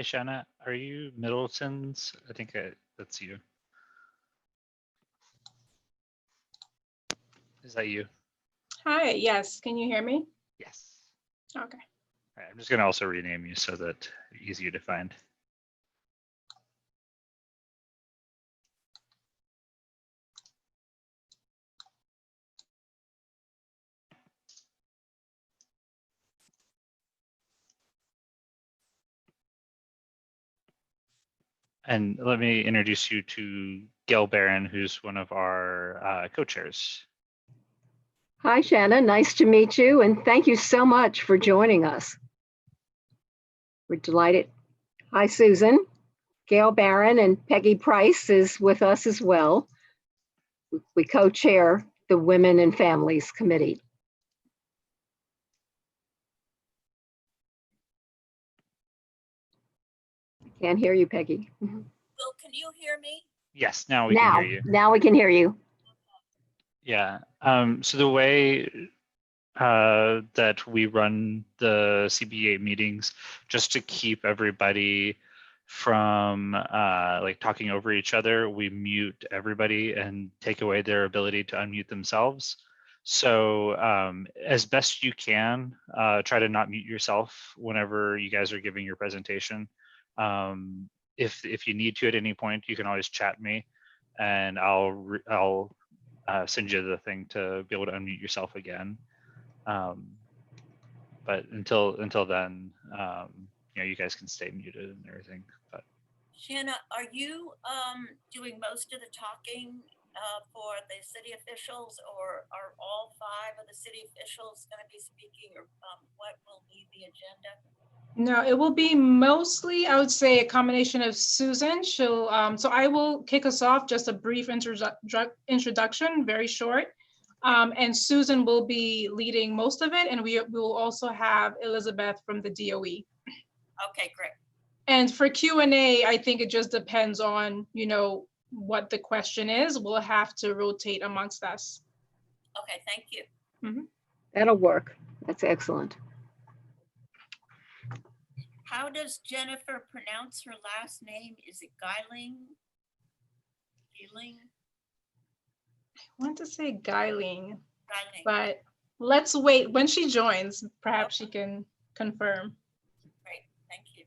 Hey, Shanna, are you Middleton's? I think that's you. Is that you? Hi, yes. Can you hear me? Yes. Okay. All right, I'm just going to also rename you so that it's easier to find. And let me introduce you to Gail Barron, who's one of our co-chairs. Hi, Shanna. Nice to meet you, and thank you so much for joining us. We're delighted. Hi, Susan. Gail Barron and Peggy Price is with us as well. We co-chair the Women and Families Committee. Can't hear you, Peggy. Will, can you hear me? Yes, now we can hear you. Now we can hear you. Yeah. So the way that we run the CB8 meetings, just to keep everybody from like talking over each other, we mute everybody and take away their ability to unmute themselves. So as best you can, try to not mute yourself whenever you guys are giving your presentation. If you need to at any point, you can always chat me, and I'll send you the thing to be able to unmute yourself again. But until then, you know, you guys can stay muted and everything. But Shanna, are you doing most of the talking for the city officials, or are all 5 of the city officials going to be speaking, or what will be the agenda? No, it will be mostly, I would say, a combination of Susan. She'll, so I will kick us off, just a brief introduction, very short. And Susan will be leading most of it, and we will also have Elizabeth from the DOE. Okay, great. And for Q&A, I think it just depends on, you know, what the question is. We'll have to rotate amongst us. Okay, thank you. Mm-hmm. That'll work. That's excellent. How does Jennifer pronounce her last name? Is it Geiling? Geiling? I want to say Geiling, Geiling. but let's wait. When she joins, perhaps she can confirm. Great, thank you.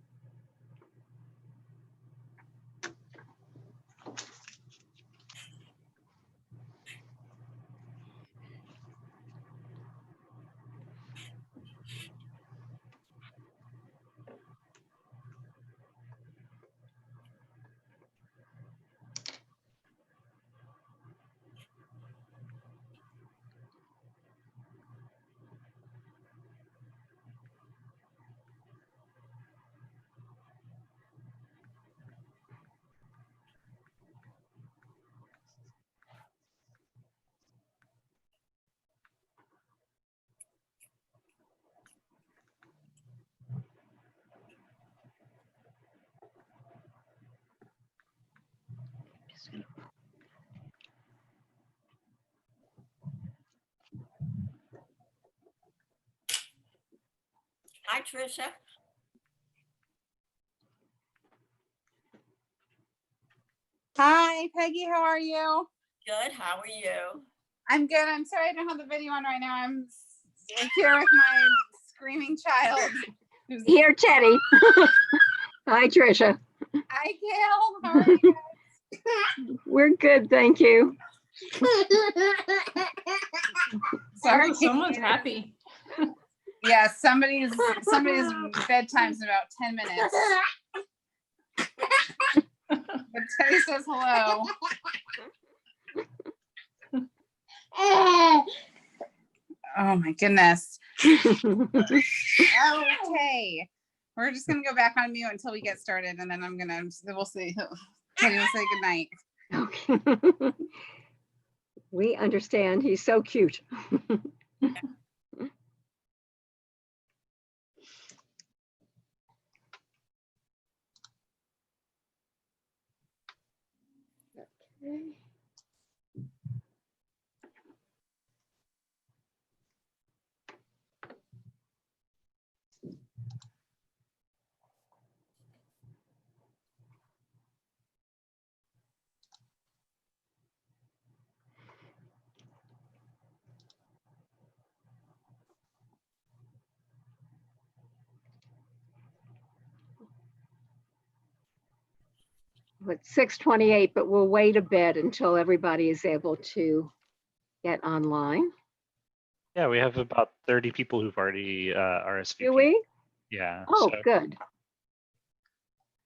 Hi, Tricia. Hi, Peggy, how are you? Good, how are you? I'm good. I'm sorry I don't have the video on right now. I'm here with my screaming child. Here, Teddy. Hi, Tricia. Hi, Gail. How are you guys? We're good, thank you. Sorry. Oh, someone's happy. Yeah, somebody's bedtime's in about 10 minutes. But Teddy says hello. Oh my goodness. Okay. We're just gonna go back on mute until we get started, and then we'll see. Teddy will say goodnight. Okay. We understand. He's so cute. Okay. It's 6:28, but we'll wait a bit until everybody is able to get online. Yeah, we have about 30 people who've already Do RSVP'd. we? Yeah. Oh, so- good.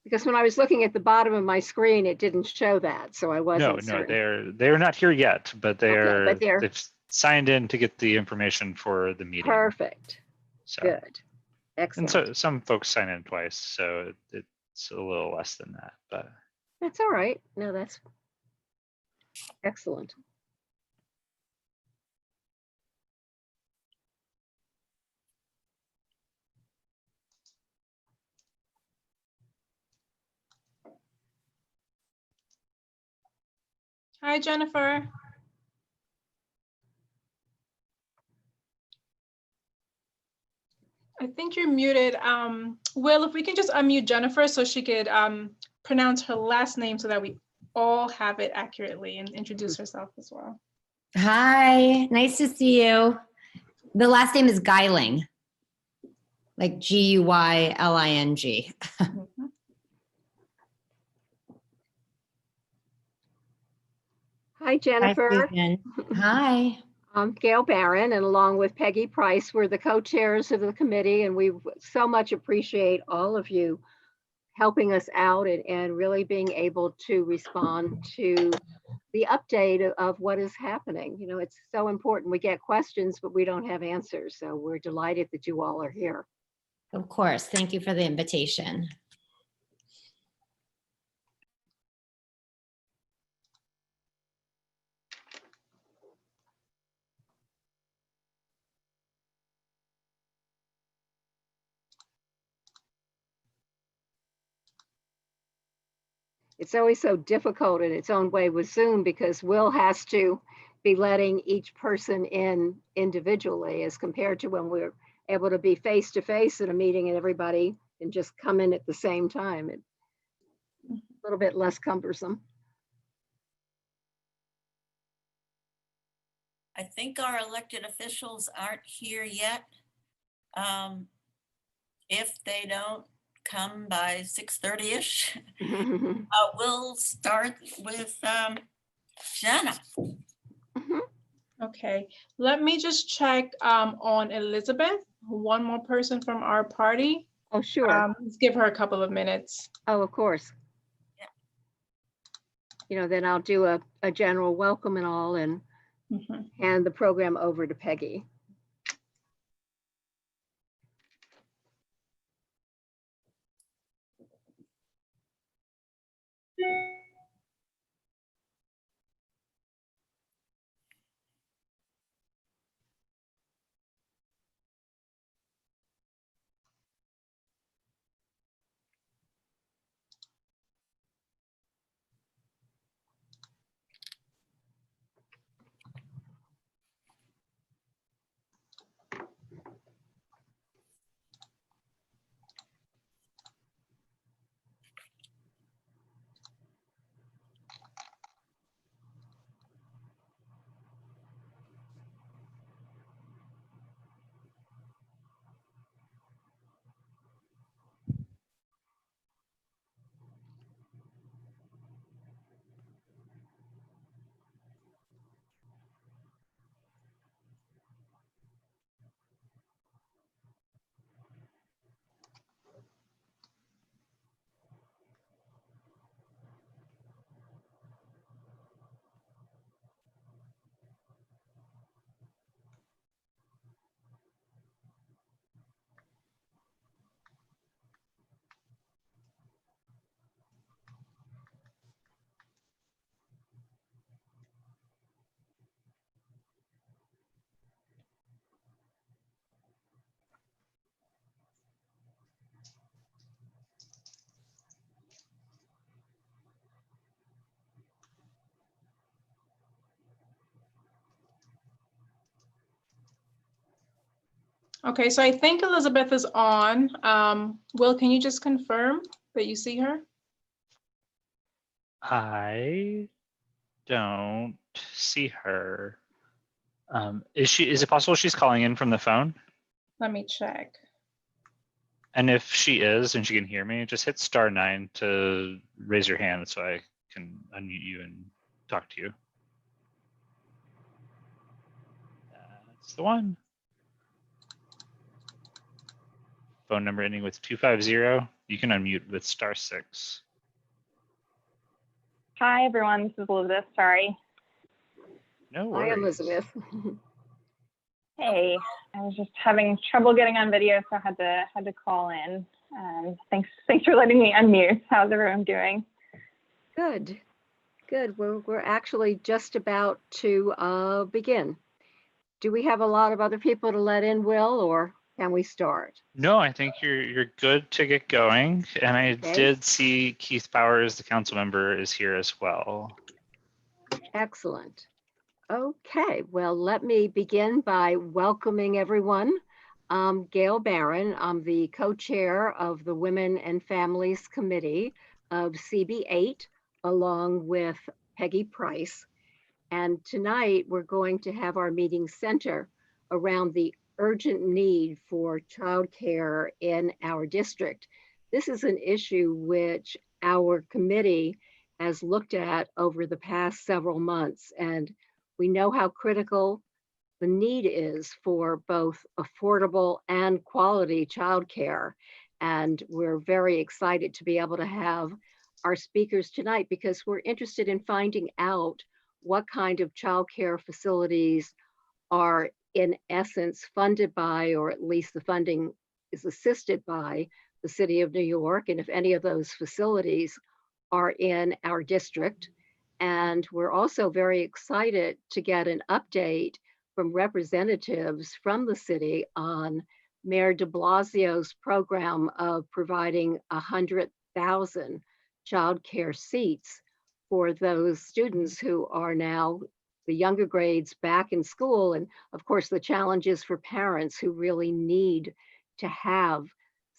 Because when I was looking at the bottom of my screen, it didn't show that, so I wasn't No, certain. they're not here yet, but but they're- they've signed in to get the information for the meeting. Perfect. So, Good. and Excellent. so some folks sign in twice, so it's a little less than that, but That's all right. No, that's excellent. Hi, Jennifer. I think you're muted. Will, if we can just unmute Jennifer so she could pronounce her last name so that we all have it accurately and introduce herself as well. Hi, nice to see you. The last name is Guyling, like Guyling. Mhm. Hi, Jennifer. Susan. Hi. I'm Gail Barron, and along with Peggy Price, we're the co-chairs of the committee, and we so much appreciate all of you helping us out and really being able to respond to the update of what is happening. You know, it's so important. We get questions, but we don't have answers. So we're delighted that you all are here. Of course. Thank you for the invitation. It's always so difficult in its own way with Zoom because Will has to be letting each person in individually as compared to when we're able to be face to face at a meeting and everybody can just come in at the same time. It's a little bit less cumbersome. I think our elected officials aren't here yet. If they don't come by 6:30-ish, we'll start with Jenna. Okay, let me just check on Elizabeth, one more person from our party. Oh, sure. Let's give her a couple of minutes. Oh, of course. Yeah. You know, then I'll do a general welcome and all and Mhm. hand the program over to Peggy. Okay, so I think Elizabeth is on. Will, can you just confirm that you see her? I don't see her. Is it possible she's calling in from the phone? Let me check. And if she is and she can hear me, just hit *9 to raise your hand so I can unmute you and talk to you. That's the one. Phone number ending with 250. You can unmute with *6. Hi, everyone. This is Elizabeth. Sorry. No Hi, worries. Elizabeth. Hey, I was just having trouble getting on video, so I had to call in. Thanks for letting me unmute. How's everyone doing? Good, good. We're actually just about to begin. Do we have a lot of other people to let in, Will, or can we start? No, I think you're good to get going. And I Okay. did see Keith Powers, the council member, is here as well. Excellent. Okay, well, let me begin by welcoming everyone. I'm Gail Barron. I'm the co-chair of the Women and Families Committee of CB8, along with Peggy Price. And tonight we're going to have our meeting center around the urgent need for childcare in our district. This is an issue which our committee has looked at over the past several months, and we know how critical the need is for both affordable and quality childcare. And we're very excited to be able to have our speakers tonight because we're interested in finding out what kind of childcare facilities are in essence funded by, or at least the funding is assisted by, the City of New York, and if any of those facilities are in our district. And we're also very excited to get an update from representatives from the city on Mayor de Blasio's program of providing 100,000 childcare seats for those students who are now the younger grades back in school. And of course, the challenges for parents who really need to have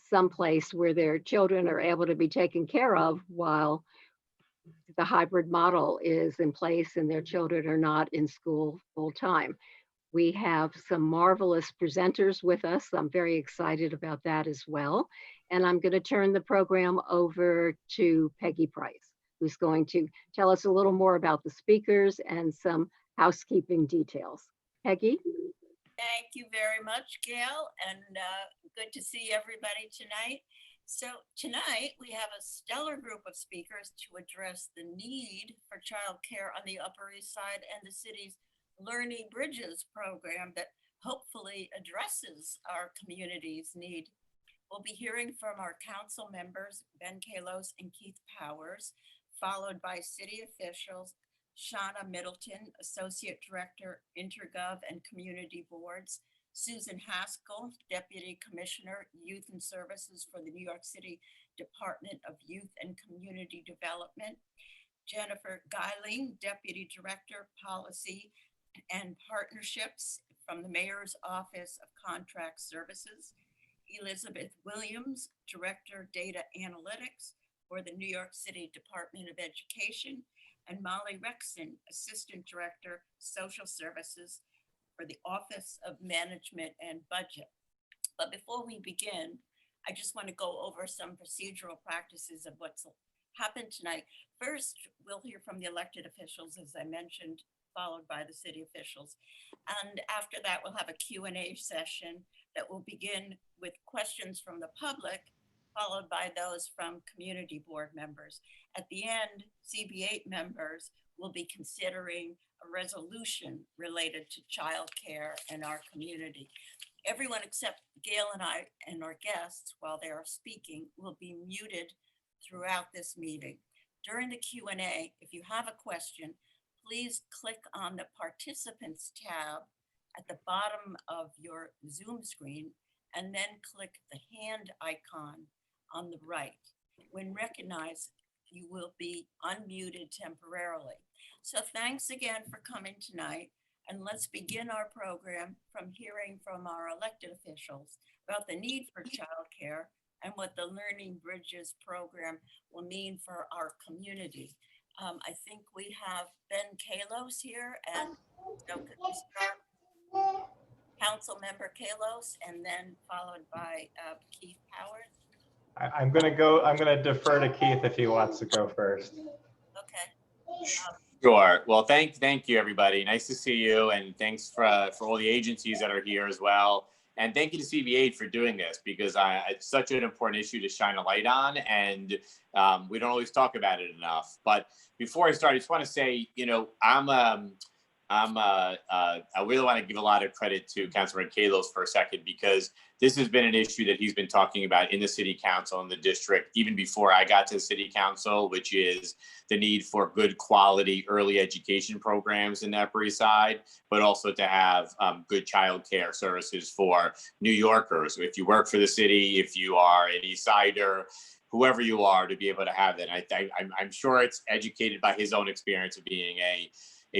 someplace where their children are able to be taken care of while the hybrid model is in place and their children are not in school full time. We have some marvelous presenters with us. I'm very excited about that as well. And I'm going to turn the program over to Peggy Price, who's going to tell us a little more about the speakers and some housekeeping details. Peggy? Thank you very much, Gail, and good to see everybody tonight. So tonight we have a stellar group of speakers to address the need for childcare on the Upper East Side and the city's Learning Bridges program that hopefully addresses our community's need. We'll be hearing from our council members, Ben Kalos and Keith Powers, followed by city officials, Shauna Middleton, Associate Director, Intergov and Community Boards, Susan Haskell, Deputy Commissioner, Youth and Services for the New York City Department of Youth and Community Development, Jennifer Geiling, Deputy Director, Policy and Partnerships from the Mayor's Office of Contract Services, Elizabeth Williams, Director, Data Analytics for the New York City Department of Education, and Molly Rexon, Assistant Director, Social Services for the Office of Management and Budget. But before we begin, I just want to go over some procedural practices of what's happened tonight. First, we'll hear from the elected officials, as I mentioned, followed by the city officials. And after that, we'll have a Q&A session that will begin with questions from the public, followed by those from community board members. At the end, CB8 members will be considering a resolution related to childcare in our community. Everyone except Gail and I and our guests, while they are speaking, will be muted throughout this meeting. During the Q&A, if you have a question, please click on the Participants tab at the bottom of your Zoom screen and then click the hand icon on the right. When recognized, you will be unmuted temporarily. So thanks again for coming tonight, and let's begin our program from hearing from our elected officials about the need for childcare and what the Learning Bridges program will mean for our community. I think we have Ben Kalos here, and so could we start? Council Member Kalos, and then followed by Keith Powers. I'm gonna defer to Keith if he wants to go first. Okay. Sure. Well, thank you, everybody. Nice to see you, and thanks for all the agencies that are here as well. And thank you to CB8 for doing this, because it's such an important issue to shine a light on, and we don't always talk about it enough. But before I start, I just want to say, you know, I really want to give a lot of credit to Councilman Kalos for a second, because this has been an issue that he's been talking about in the city council and the district even before I got to the city council, which is the need for good quality early education programs in the Upper East Side, but also to have good childcare services for New Yorkers. If you work for the city, if you are an East Sider, whoever you are, to be able to have that. I'm sure it's educated by his own experience of being a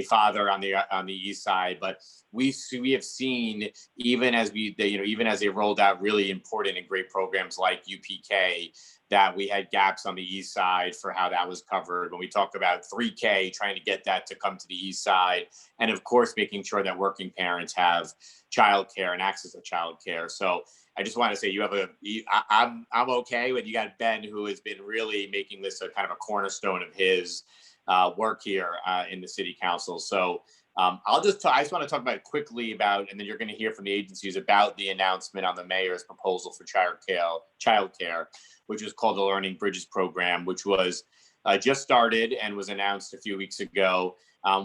father on the East Side, but we have seen, even as they rolled out really important and great programs like UPK, that we had gaps on the East Side for how that was covered. When we talk about 3K, trying to get that to come to the East Side, and of course making sure that working parents have childcare and access to childcare. So I just want to say I'm okay with, you got Ben, who has been really making this a kind of a cornerstone of his work here in the city council. So I just want to talk about quickly about, and then you're going to hear from the agencies about the announcement on the mayor's proposal for childcare, which was called the Learning Bridges Program, which was just started and was announced a few weeks ago,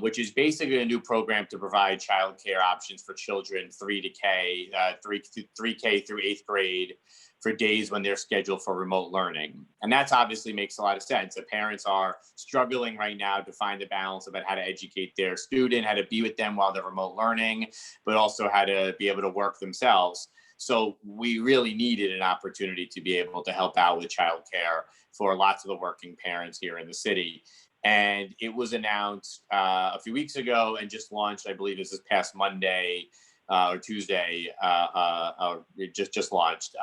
which is basically a new program to provide childcare options for children 3K through 8th grade for days when they're scheduled for remote learning. And that's obviously makes a lot of sense. The parents are struggling right now to find a balance about how to educate their student, how to be with them while they're remote learning, but also how to be able to work themselves. So we really needed an opportunity to be able to help out with childcare for lots of the working parents here in the city. And it was announced a few weeks ago and just launched, I believe this past Monday or Tuesday, it just launched.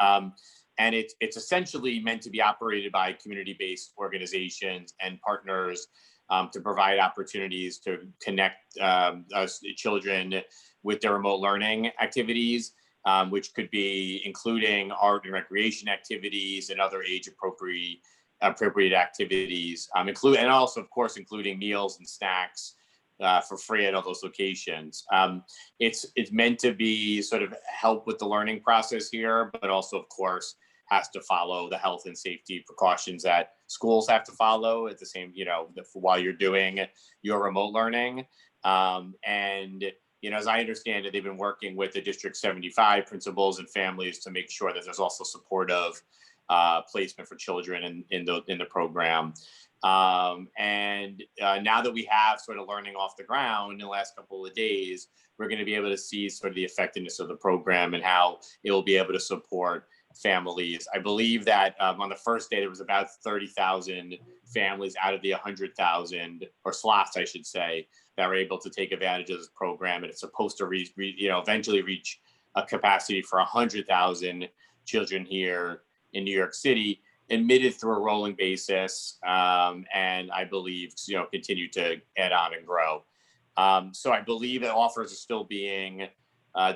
And it's essentially meant to be operated by community-based organizations and partners to provide opportunities to connect children with their remote learning activities, which could be including art and recreation activities and other age-appropriate activities, and also, of course, including meals and snacks for free at all those locations. It's meant to be sort of help with the learning process here, but also, of course, has to follow the health and safety precautions that schools have to follow at the same, while you're doing your remote learning. And as I understand it, they've been working with the District 75 principals and families to make sure that there's also supportive placement for children in the program. And now that we have sort of learning off the ground in the last couple of days, we're going to be able to see sort of the effectiveness of the program and how it will be able to support families. I believe that on the first day, there was about 30,000 families out of the 100,000, or slots, I should say, that were able to take advantage of this program. And it's supposed to eventually reach a capacity for 100,000 children here in New York City, admitted through a rolling basis, and I believe continue to add on and grow. So I believe that offers are still being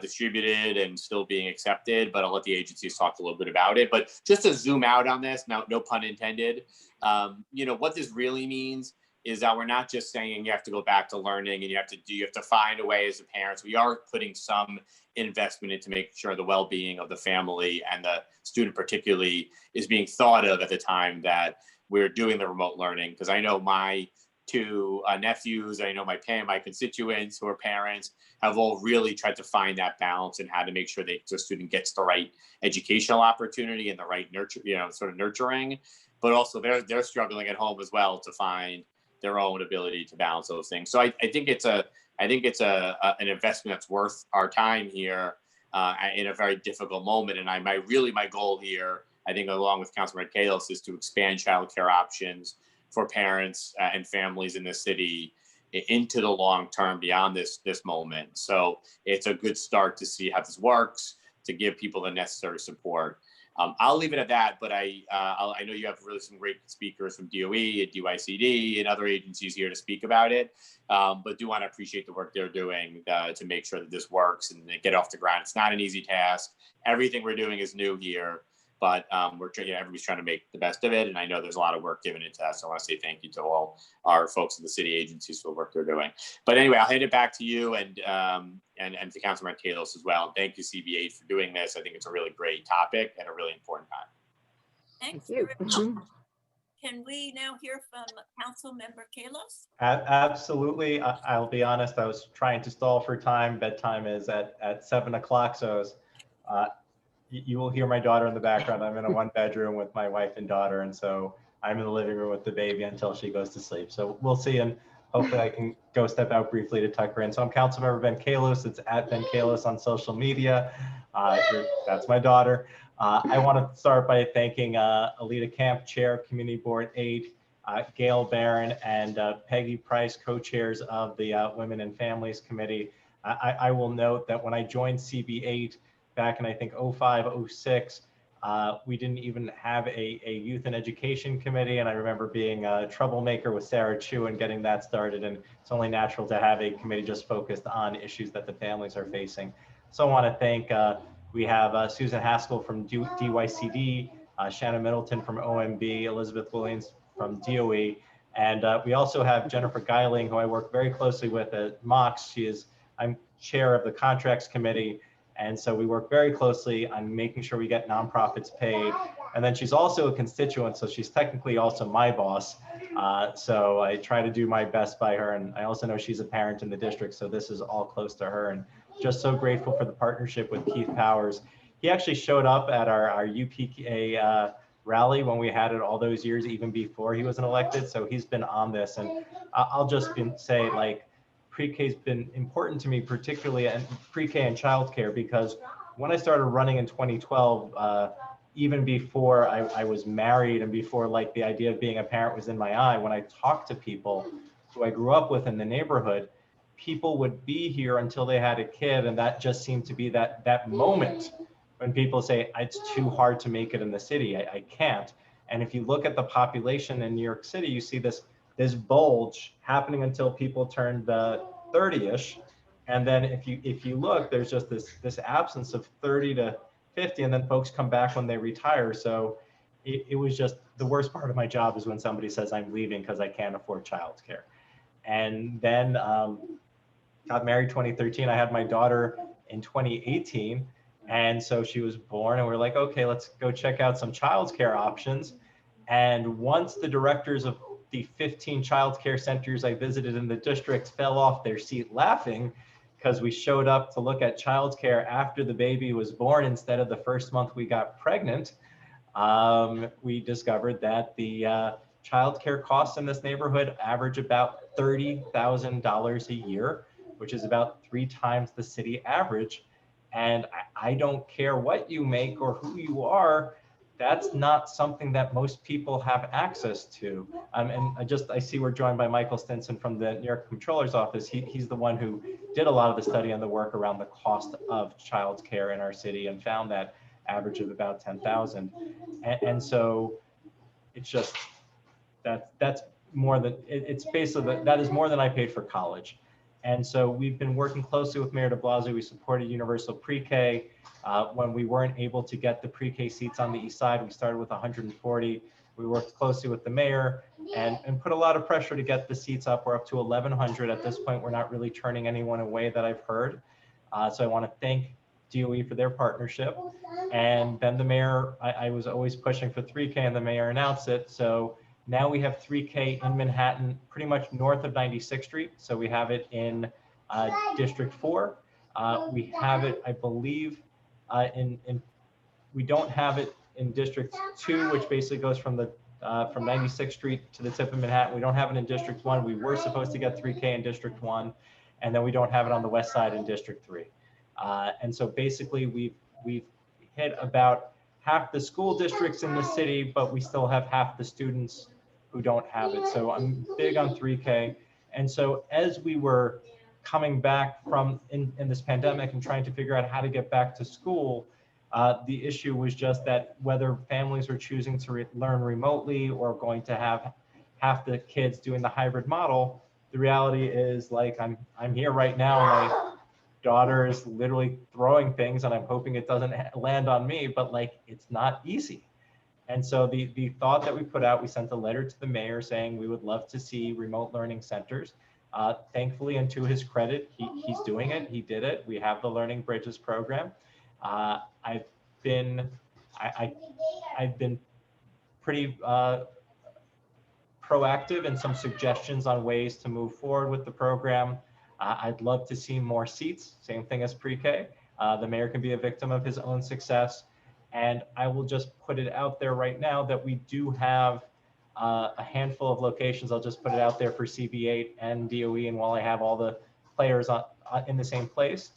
distributed and still being accepted, but I'll let the agencies talk a little bit about it. But just to zoom out on this, now, no pun intended, what this really means is that we're not just saying you have to go back to learning and you have to find a way as a parents. We are putting some investment into making sure the well-being of the family and the student particularly is being thought of at the time that we're doing the remote learning. Because I know my two nephews, I know my constituents who are parents have all really tried to find that balance and how to make sure the student gets the right educational opportunity and the right nurturing, but also they're struggling at home as well to find their own ability to balance those things. So I think it's an investment that's worth our time here in a very difficult moment. And my goal here, I think, along with Councilman Kalos, is to expand childcare options for parents and families in the city into the long term beyond this moment. So it's a good start to see how this works, to give people the necessary support. I'll leave it at that, but I know you have really some great speakers from DOE and DYCD and other agencies here to speak about it, but do want to appreciate the work they're doing to make sure that this works and get off the ground. It's not an easy task. Everything we're doing is new here. but everybody's trying to make the best of it. And I know there's a lot of work given into that. So I want to say thank you to all our folks in the city agencies for the work they're doing. But anyway, I'll hand it back to you and to Councilman Kalos as well. And thank you, CB8, for doing this. I think it's a really great topic and a really important time. Thanks. Thank you. Can we now hear from Council Member Kalos? Absolutely. I'll be honest, I was trying to stall for time. Bedtime is at 7 o'clock. So you will hear my daughter in the background. I'm in a 1-bedroom with my wife and daughter. And so I'm in the living room with the baby until she goes to sleep. So we'll see. And hopefully I can go step out briefly to tuck her in. So I'm Councilmember Ben Kalos. It's at Ben Kalos on social media. That's my daughter. I want to start by thanking Alita Camp, Chair of Community Board 8, Gail Barron, and Peggy Price, co-chairs of the Women and Families Committee. I will note that when I joined CB8 back in, I think, 05, 06, we didn't even have a youth and education committee. And I remember being a troublemaker with Sarah Chu and getting that started. And it's only natural to have a committee just focused on issues that the families are facing. So I want to thank we have Susan Haskell from DYCD, Shannon Middleton from OMB, Elizabeth Williams from DOE, and we also have Jennifer Geiling, who I work very closely with at MOX. I'm chair of the contracts committee, and so we work very closely on making sure we get nonprofits paid. And then she's also a constituent, so she's technically also my boss. So I try to do my best by her, and I also know she's a parent in the district, so this is all close to her. And just so grateful for the partnership with Keith Powers. He actually showed up at our UPK rally when we had it all those years, even before he was elected. So he's been on this, and I'll just say, like, pre-K's been important to me, particularly in pre-K and childcare, because when I started running in 2012, even before I was married and before like the idea of being a parent was in my eye, when I talked to people who I grew up with in the neighborhood, people would be here until they had a kid, and that just seemed to be that moment when people say, it's too hard to make it in the city, I can't. And if you look at the population in New York City, you see this bulge happening until people turned 30-ish. And then if you look, there's just this absence of 30 to 50, and then folks come back when they retire. So it was just the worst part of my job is when somebody says I'm leaving because I can't afford childcare. And then got married 2013. I had my daughter in 2018. And so she was born, and we're like, okay, let's go check out some childcare options. And once the directors of the 15 childcare centers I visited in the district fell off their seat laughing because we showed up to look at childcare after the baby was born instead of the first month we got pregnant, we discovered that the childcare costs in this neighborhood average about $30,000 a year, which is about 3 times the city average. And I don't care what you make or who you are, that's not something that most people have access to. And I see we're joined by Michael Stinson from the New York Comptroller's Office. He's the one who did a lot of the study and the work around the cost of childcare in our city and found that average of about 10,000. And so it's just, that's more than, it's basically, that is more than I paid for college. And so we've been working closely with Mayor de Blasio. We supported universal pre-K. When we weren't able to get the pre-K seats on the east side, we started with 140. We worked closely with the mayor and put a lot of pressure to get the seats up. We're up to 1,100 at this point. We're not really turning anyone away that I've heard. So I want to thank DOE for their partnership. And then the mayor, I was always pushing for 3K, and the mayor announced it. So now we have 3K in Manhattan, pretty much north of 96th Street. So we have it in District 4. We have it, I believe, we don't have it in District 2, which basically goes from 96th Street to the tip of Manhattan. We don't have it in District 1. We were supposed to get 3K in District 1, and then we don't have it on the west side in District 3. And so basically we've hit about half the school districts in the city, but we still have half the students who don't have it. So I'm big on 3K. And so as we were coming back from in this pandemic and trying to figure out how to get back to school, the issue was just that whether families are choosing to learn remotely or going to have half the kids doing the hybrid model, the reality is, like, I'm here right now daughter is literally throwing things, and I'm hoping it doesn't land on me, but like, it's not easy. And so the thought that we put out, we sent a letter to the mayor saying we would love to see remote learning centers. Thankfully, and to his credit, he's doing it. He did it. We have the Learning Bridges program. I've been pretty proactive in some suggestions on ways to move forward with the program. I'd love to see more seats, same thing as pre-K. The mayor can be a victim of his own success. And I will just put it out there right now that we do have a handful of locations. I'll just put it out there for CB8 and DOE. And while I have all the players in the same place,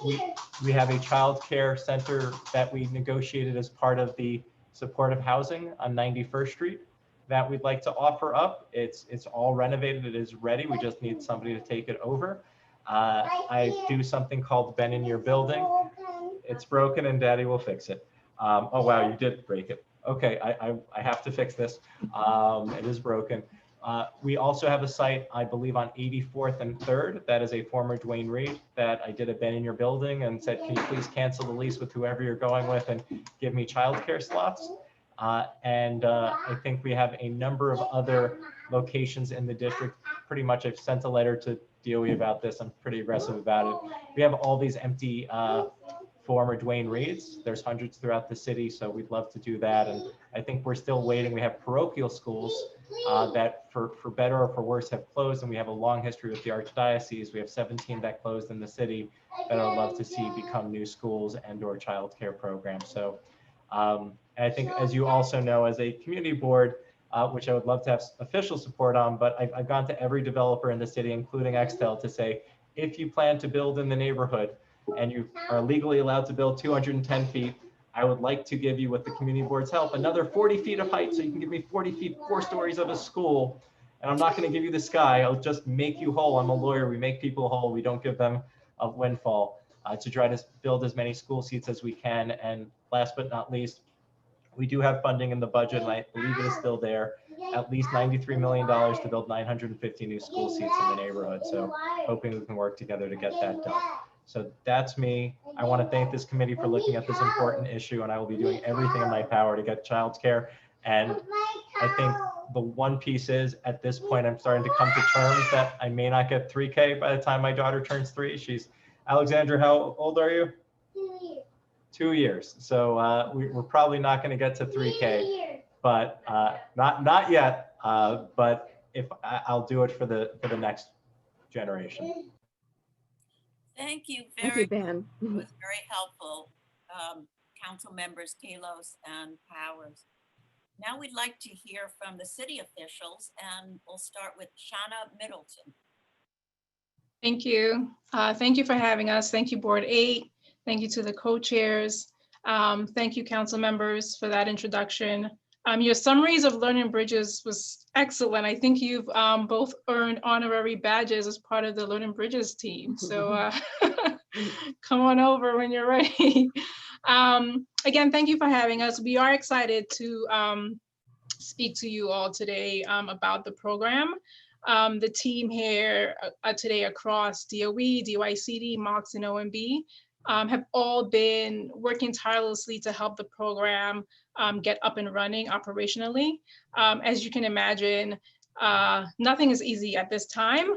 we have a childcare center that we negotiated as part of the supportive housing on 91st Street that we'd like to offer up. It's all renovated. It is ready. We just need somebody to take it over. I do something called Ben in Your Building. It's broken and Daddy will fix it. Oh, wow, you did break it. Okay, I have to fix this. It is broken. We also have a site, I believe, on 84th and 3rd. That is a former Dwayne Reed that I did a Ben in Your Building and said, can you please cancel the lease with whoever you're going with and give me childcare slots? I think we have a number of other locations in the district. Pretty much I've sent a letter to DOE about this. I'm pretty aggressive about it. We have all these empty former Dwayne Reeds. There's hundreds throughout the city, so we'd love to do that. And I think we're still waiting. We have parochial schools that for better or for worse have closed, and we have a long history with the Archdiocese. We have 17 that closed in the city that I'd love to see become new schools and or childcare programs. So and I think, as you also know, as a community board, which I would love to have official support on, but I've gone to every developer in the city, including Extel, to say, if you plan to build in the neighborhood and you are legally allowed to build 210 feet, I would like to give you, with the community board's help, another 40 feet of height, so you can give me 40 feet, 4 stories of a school. And I'm not going to give you the sky. I'll just make you whole. I'm a lawyer. We make people whole. We don't give them a windfall, to try to build as many school seats as we can. And last but not least, we do have funding in the budget, and I believe it is still there, at least $93 million to build 950 new school seats in the neighborhood. So hoping we can work together to get that done. So that's me. I want to thank this committee for looking at this important issue, and I will be doing everything in my power to get childcare. And I think the one piece is, at this point, I'm starting to come to terms that I may not get 3K by the time my daughter turns 3. Alexandra, how old are you? 2 years. So we're probably not going to get to 3K, but not yet. But if I'll do it for the next generation. Thank you Thank very you, Ben. It was very helpful, council members Kalos and Powers. Now we'd like to hear from the city officials, and we'll start with Shauna Middleton. Thank you. Thank you for having us. Thank you, Board 8. Thank you to the co-chairs. Thank you, council members, for that introduction. Your summaries of Learning Bridges was excellent. I think you've both earned honorary badges as part of the Learning Bridges team. So come on over when you're ready. Again, thank you for having us. We are excited to speak to you all today about the program. The team here today across DOE, DYCD, MOX, and OMB have all been working tirelessly to help the program get up and running operationally. As you can imagine, nothing is easy at this time.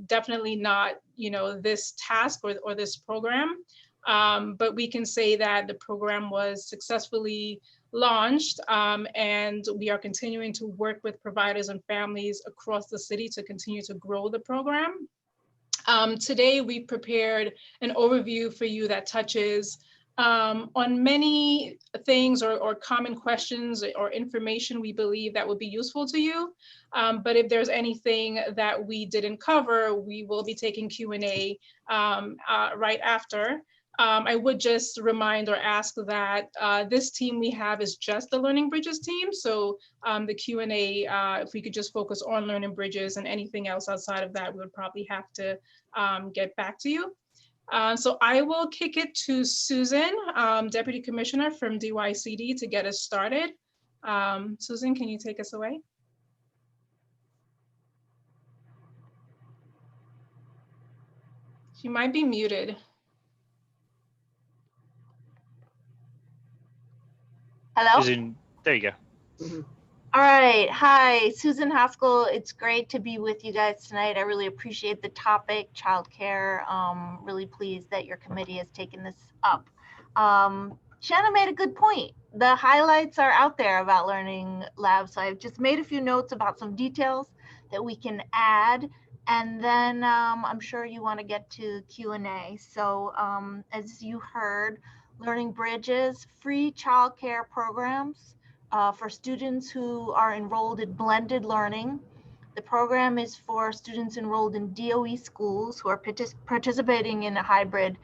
Definitely not, this task or this program. But we can say that the program was successfully launched, and we are continuing to work with providers and families across the city to continue to grow the program. Today, we prepared an overview for you that touches on many things or common questions or information we believe that would be useful to you. But if there's anything that we didn't cover, we will be taking Q&A right after. I would just remind or ask that this team we have is just the Learning Bridges team. So the Q&A, if we could just focus on Learning Bridges, and anything else outside of that, we would probably have to get back to you. So I will kick it to Susan, Deputy Commissioner from DYCD, to get us started. Susan, can you take us away? She might be muted. Hello? Susan, there you go. Mhm. All right. Hi, Susan Haskell. It's great to be with you guys tonight. I really appreciate the topic, childcare. Really pleased that your committee has taken this up. Shanna made a good point. The highlights are out there about Learning Labs. So I've just made a few notes about some details that we can add. And then I'm sure you want to get to Q&A. So as you heard, Learning Bridges, free childcare programs for students who are enrolled in blended learning. The program is for students enrolled in DOE schools who are participating in a hybrid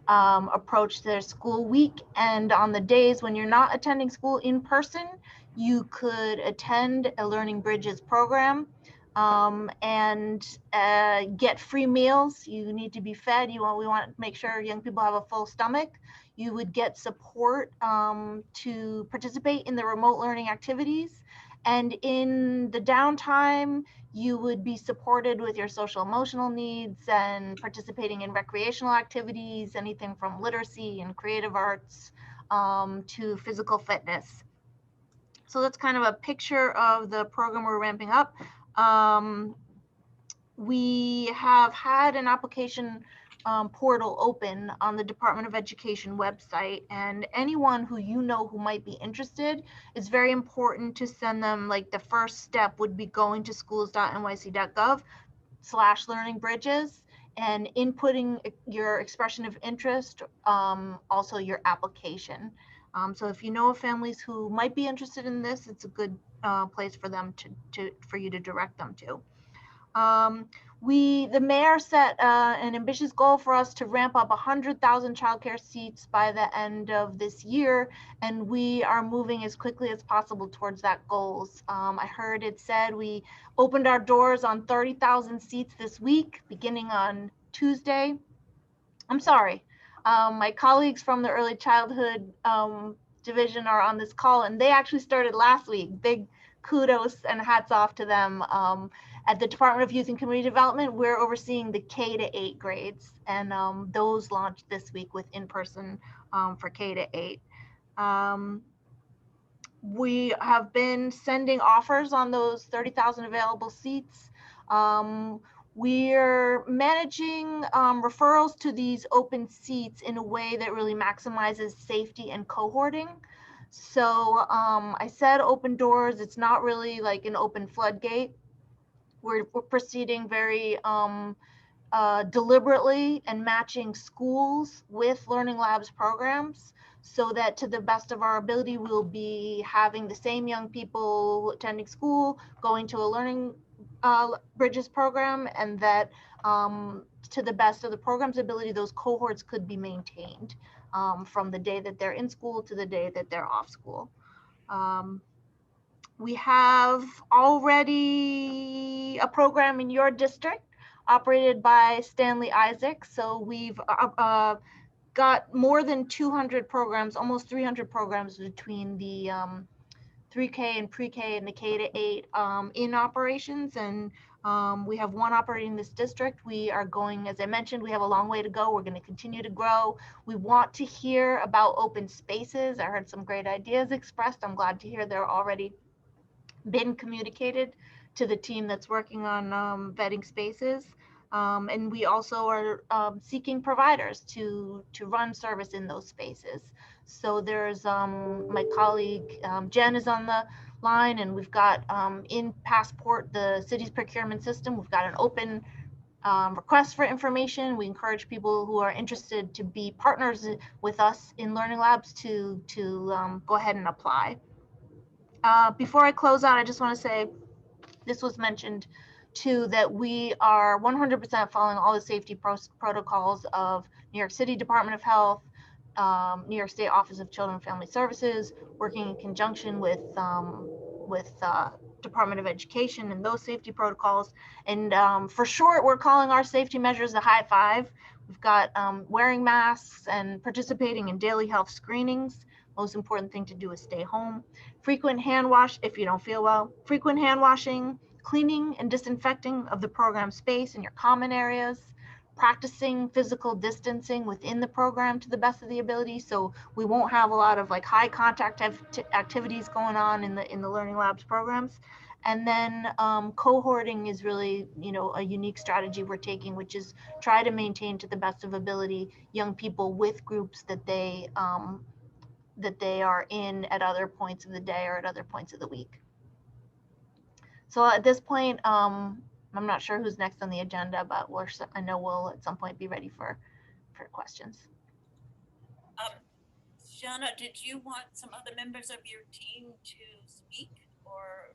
approach to their school week. And on the days when you're not attending school in person, you could attend a Learning Bridges program and get free meals. You need to be fed. We want to make sure young people have a full stomach. You would get support to participate in the remote learning activities. And in the downtime, you would be supported with your social emotional needs and participating in recreational activities, anything from literacy and creative arts to physical fitness. So that's kind of a picture of the program we're ramping up. We have had an application portal open on the Department of Education website, and anyone who you know who might be interested, it's very important to send them, like the first step would be going to schools.nyc.gov/learningbridges and inputting your expression of interest, also your application. So if you know of families who might be interested in this, it's a good place for them for you to direct them to. The mayor set an ambitious goal for us to ramp up 100,000 childcare seats by the end of this year, and we are moving as quickly as possible towards that goals. I heard it said we opened our doors on 30,000 seats this week, beginning on Tuesday. I'm sorry, my colleagues from the early childhood division are on this call, and they actually started last week. Big kudos and hats off to them. At the Department of Youth and Community Development, we're overseeing the K-8 grades, and those launched this week with in-person for K-8. We have been sending offers on those 30,000 available seats. We're managing referrals to these open seats in a way that really maximizes safety and cohorting. So I said open doors, it's not really like an open floodgate. We're proceeding very deliberately and matching schools with Learning Labs programs so that to the best of our ability, we'll be having the same young people attending school, going to a Learning Bridges program, and that to the best of the program's ability, those cohorts could be maintained from the day that they're in school to the day that they're off school. We have already a program in your district operated by Stanley Isaac. So we've got more than 200 programs, almost 300 programs between the 3K and pre-K and the K-8 in operations. And we have one operating this district. We are going, as I mentioned, we have a long way to go. We're going to continue to grow. We want to hear about open spaces. I heard some great ideas expressed. I'm glad to hear they're already been communicated to the team that's working on vetting spaces. And we also are seeking providers to run service in those spaces. So there's my colleague Jen is on the line, and we've got in Passport, the city's procurement system, we've got an open request for information. We encourage people who are interested to be partners with us in Learning Labs to go ahead and apply. Before I close out, I just want to say, this was mentioned too, that we are 100% following all the safety protocols of New York City Department of Health, New York State Office of Children and Family Services, working in conjunction with Department of Education and those safety protocols. And for short, we're calling our safety measures a high five. We've got wearing masks and participating in daily health screenings. Most important thing to do is stay home. Frequent hand wash if you don't feel well. Frequent hand washing, cleaning and disinfecting of the program space in your common areas. practicing physical distancing within the program to the best of the ability. So we won't have a lot of like high contact activities going on in the Learning Labs programs. And then cohorting is really, you know, a unique strategy we're taking, which is try to maintain to the best of ability young people with groups that they are in at other points of the day or at other points of the week. So at this point, I'm not sure who's next on the agenda, but I know we'll at some point be ready for questions. Shauna, did you want some other members of your team to speak, or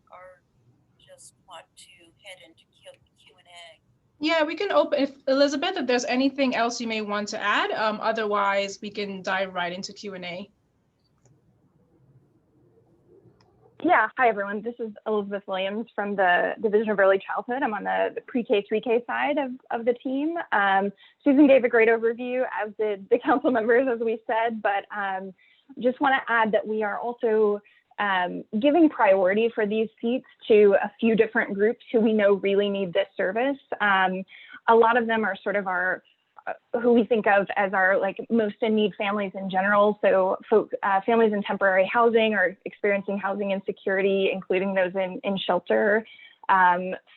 just want to head into Q&A? Yeah, we can open, if Elizabeth, if there's anything else you may want to add, otherwise we can dive right into Q&A. Yeah, hi everyone. This is Elizabeth Williams from the Division of Early Childhood. I'm on the pre-K, 3K side of the team. Susan gave a great overview, as did the council members, as we said, but just want to add that we are also giving priority for these seats to a few different groups who we know really need this service. A lot of them are sort of who we think of as our like most in need families in general. So families in temporary housing or experiencing housing insecurity, including those in shelter,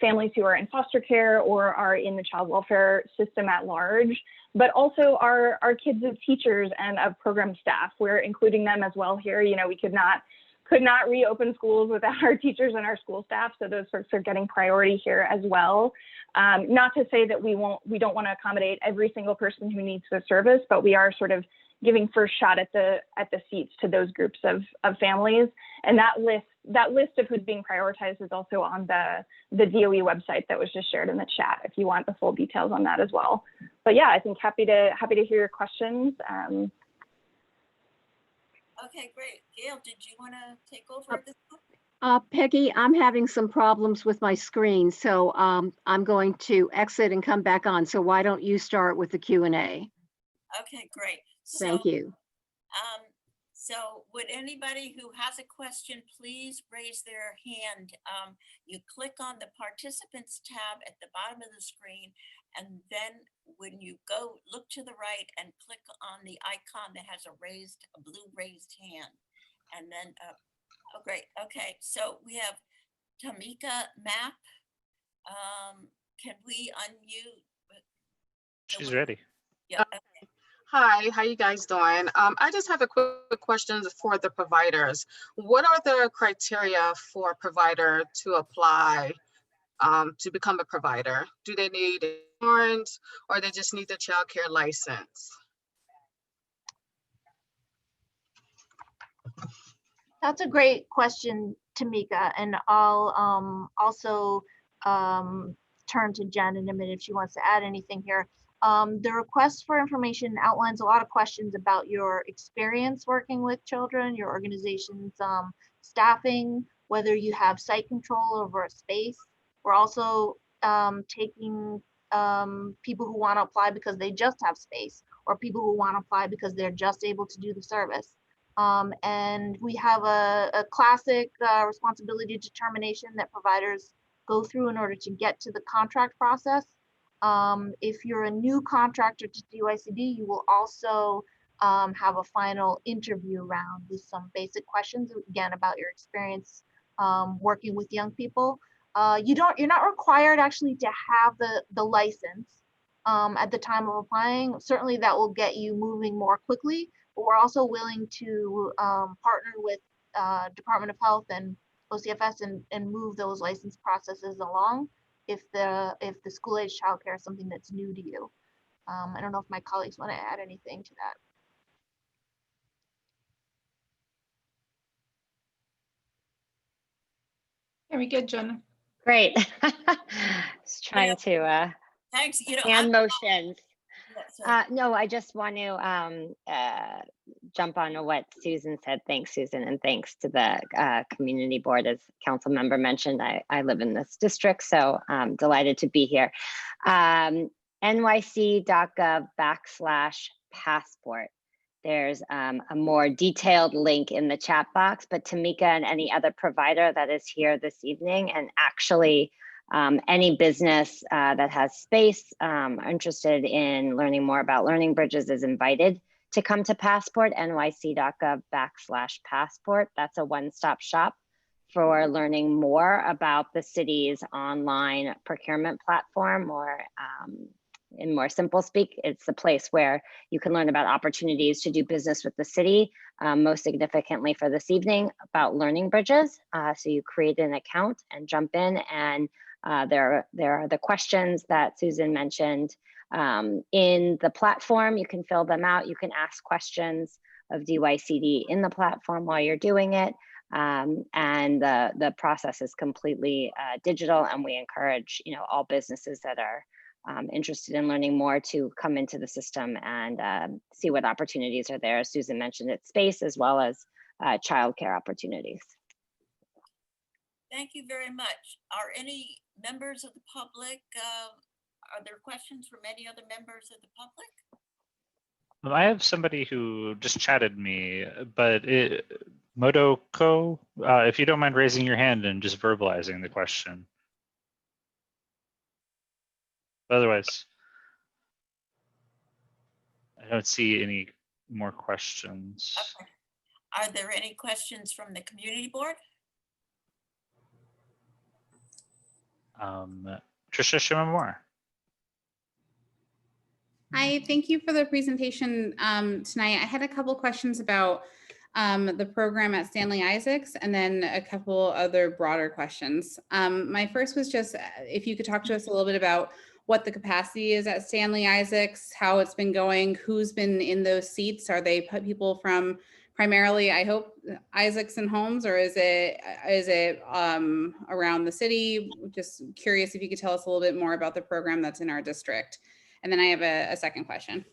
families who are in foster care or are in the child welfare system at large, but also our kids of teachers and of program staff. We're including them as well here. You know, we could not reopen schools without our teachers and our school staff. So those folks are getting priority here as well. Not to say that we don't want to accommodate every single person who needs the service, but we are sort of giving first shot at the seats to those groups of families. And that list of who's being prioritized is also on the DOE website that was just shared in the chat, if you want the full details on that as well. But yeah, I think happy to hear your questions. Okay, great. Gail, did you want to take over this one? Peggy, I'm having some problems with my screen, so I'm going to exit and come back on. So why don't you start with the Q&A? Okay, great. Thank you. So would anybody who has a question, please raise their hand. You click on the participants tab at the bottom of the screen, and then when you go look to the right and click on the icon that has a blue raised hand, and then oh great. Okay, so we have Tamika Mapp. Can we unmute? She's ready. Yeah. Okay. Hi, how you guys doing? I just have a quick question for the providers. What are the criteria for a provider to apply to become a provider? Do they need insurance or they just need the child care license? That's a great question, Tamika, and I'll also turn to Jen in a minute if she wants to add anything here. The request for information outlines a lot of questions about your experience working with children, your organization's staffing, whether you have site control over a space. We're also taking people who want to apply because they just have space, or people who want to apply because they're just able to do the service. And we have a classic responsibility determination that providers go through in order to get to the contract process. If you're a new contractor to DYCD, you will also have a final interview round with some basic questions, again, about your experience working with young people. You're not required actually to have the license at the time of applying. Certainly that will get you moving more quickly, but we're also willing to partner with Department of Health and OCFS and move those license processes along if the school age childcare is something that's new to you. I don't know if my colleagues want to add anything to that. Very good, Jen. Great. Just trying to Thanks. hand motions. Yeah, No, I just want to jump on to what Susan said. Thanks, Susan, and thanks to the community board. As council member mentioned, I live in this district, so I'm delighted to be here. nyc.gov/passport. There's a more detailed link in the chat box, but Tamika and any other provider that is here this evening and actually Any business that has space interested in learning more about Learning Bridges is invited to come to Passport, nyc.gov/passport. That's a one-stop shop for learning more about the city's online procurement platform, or in more simple speak, it's the place where you can learn about opportunities to do business with the city, most significantly for this evening, about Learning Bridges. So you create an account and jump in, and there are the questions that Susan mentioned in the platform. You can fill them out. You can ask questions of DYCD in the platform while you're doing it. And the process is completely digital, and we encourage all businesses that are interested in learning more to come into the system and see what opportunities are there. As Susan mentioned, it's space as well as childcare opportunities. Thank you very much. Are any members of the public, are there questions from any other members of the public? I have somebody who just chatted me, but Modoko, if you don't mind raising your hand and just verbalizing the question. Otherwise, I don't see any more questions. Okay. Are there any questions from the community board? Tricia Shimamura. Hi, thank you for the presentation tonight. I had a couple questions about the program at Stanley Isaacs, and then a couple other broader questions. My first was just if you could talk to us a little bit about what the capacity is at Stanley Isaacs, how it's been going, who's been in those seats. Are they people from primarily, I hope, Isaacs and Holmes, or is it around the city? Just curious if you could tell us a little bit more about the program that's in our district. And then I have a second question.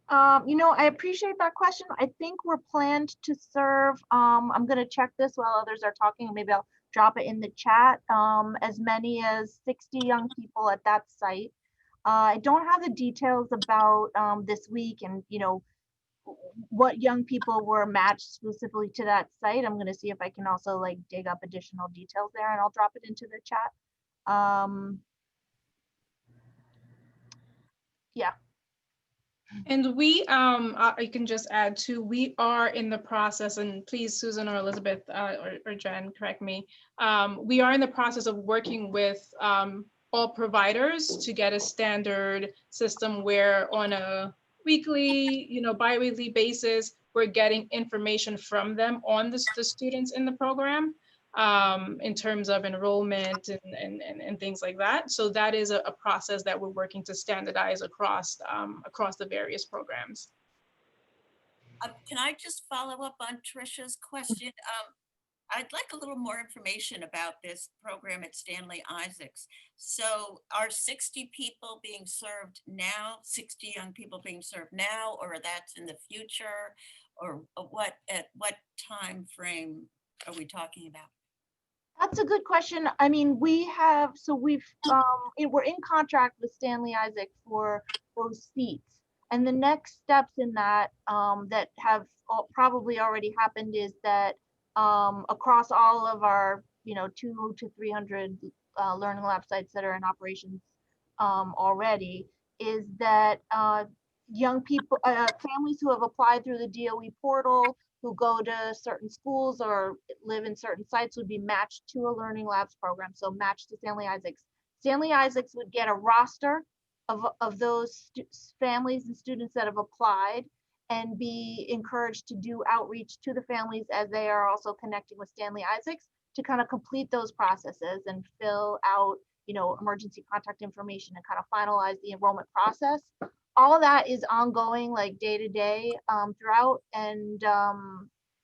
I appreciate that question. I think we're planned to serve, I'm going to check this while others are talking, maybe I'll drop it in the chat, as many as 60 young people at that site. I don't have the details about this week and, what young people were matched specifically to that site. I'm going to see if I can also dig up additional details there, and I'll drop it into the chat. Yeah. And we, I can just add too, we are in the process, and please, Susan or Elizabeth or Jen, correct me. We are in the process of working with all providers to get a standard system where on a weekly, bi-weekly basis, we're getting information from them on the students in the program. In terms of enrollment and things like that. So that is a process that we're working to standardize across the various programs. Can I just follow up on Tricia's question? I'd like a little more information about this program at Stanley Isaacs. So are 60 people being served now, 60 young people being served now, or that's in the future? Or at what time frame are we talking about? That's a good question. I mean, we're in contract with Stanley Isaac for those seats. And the next steps in that that have probably already happened is that across all of our, 200 to 300 learning lab sites that are in operations already, is that young people, families who have applied through the DOE portal, who go to certain schools or live in certain sites, would be matched to a Learning Labs program, so matched to Stanley Isaacs. Stanley Isaacs would get a roster of those families and students that have applied, and be encouraged to do outreach to the families as they are also connecting with Stanley Isaacs to kind of complete those processes and fill out, emergency contact information and kind of finalize the enrollment process. All of that is ongoing, day to day throughout. And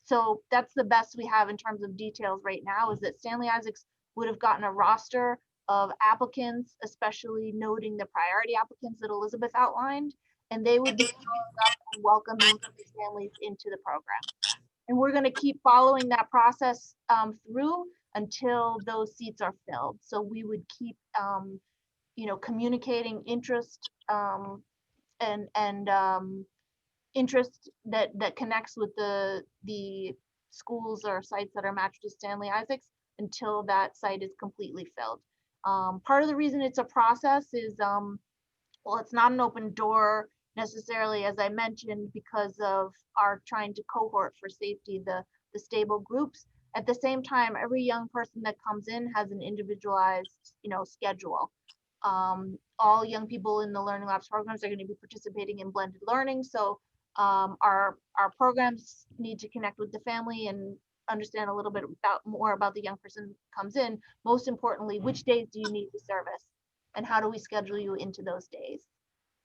so that's the best we have in terms of details right now, is that Stanley Isaacs would have gotten a roster of applicants, especially noting the priority applicants that Elizabeth outlined, and they would be following up and welcoming these families into the program. And we're going to keep following that process through until those seats are filled. So we would keep, communicating interest and interest that connects with the schools or sites that are matched to Stanley Isaacs until that site is completely filled. Part of the reason it's a process is, well, it's not an open door necessarily, as I mentioned, because of our trying to cohort for safety, the stable groups. At the same time, every young person that comes in has an individualized, schedule. All young people in the Learning Labs programs are going to be participating in blended learning. So our programs need to connect with the family and understand a little bit more about the young person who comes in. Most importantly, which days do you need the service and how do we schedule you into those days?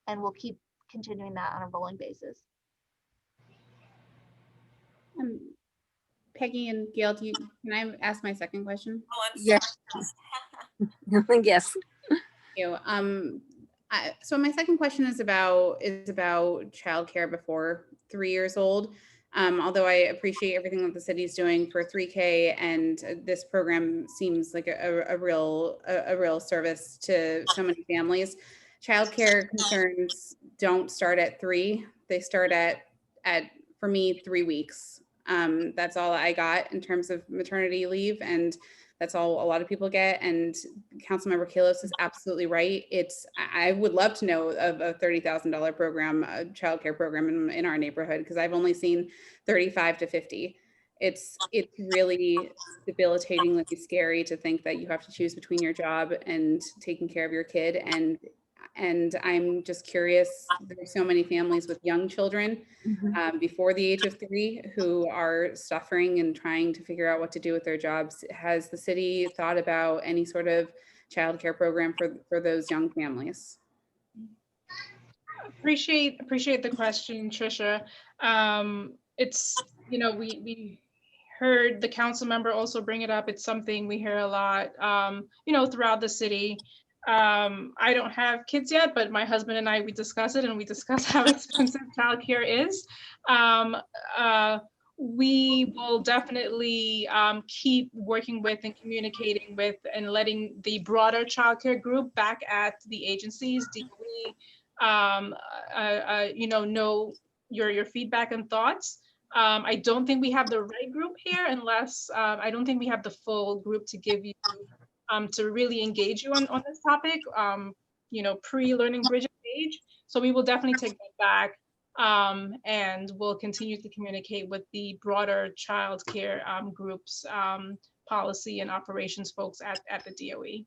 And we'll keep continuing that on a rolling basis. Peggy and Gail, can I ask my second question? Oh, I'm Yes. sorry. Yes. Thank you. So my second question is about childcare before 3 years old. Although I appreciate everything that the city is doing for 3K, and this program seems like a real service to so many families. Childcare concerns don't start at 3; they start at for me 3 weeks. That's all I got in terms of maternity leave, and that's all a lot of people get. And Councilmember Kalos is absolutely right. I would love to know of a $30,000 program, a childcare program in our neighborhood, because I've only seen 35 to 50. It's really debilitatingly scary to think that you have to choose between your job and taking care of your kid. And I'm just curious, there's so many families with young children before the age of 3 who are suffering and trying to figure out what to do with their jobs. Has the city thought about any sort of childcare program for those young families? Appreciate the question, Trisha. It's, we heard the council member also bring it up. It's something we hear a lot, throughout the city. I don't have kids yet, but my husband and I, we discuss it, and we discuss how expensive childcare is. We will definitely keep working with and communicating with and letting the broader childcare group back at the agencies, DOE, know your feedback and thoughts. I don't think we have the right group here, unless I don't think we have the full group to give you to really engage you on this topic, pre-learning bridge stage. So we will definitely take that back, and we'll continue to communicate with the broader child care groups, policy and operations folks at the DOE.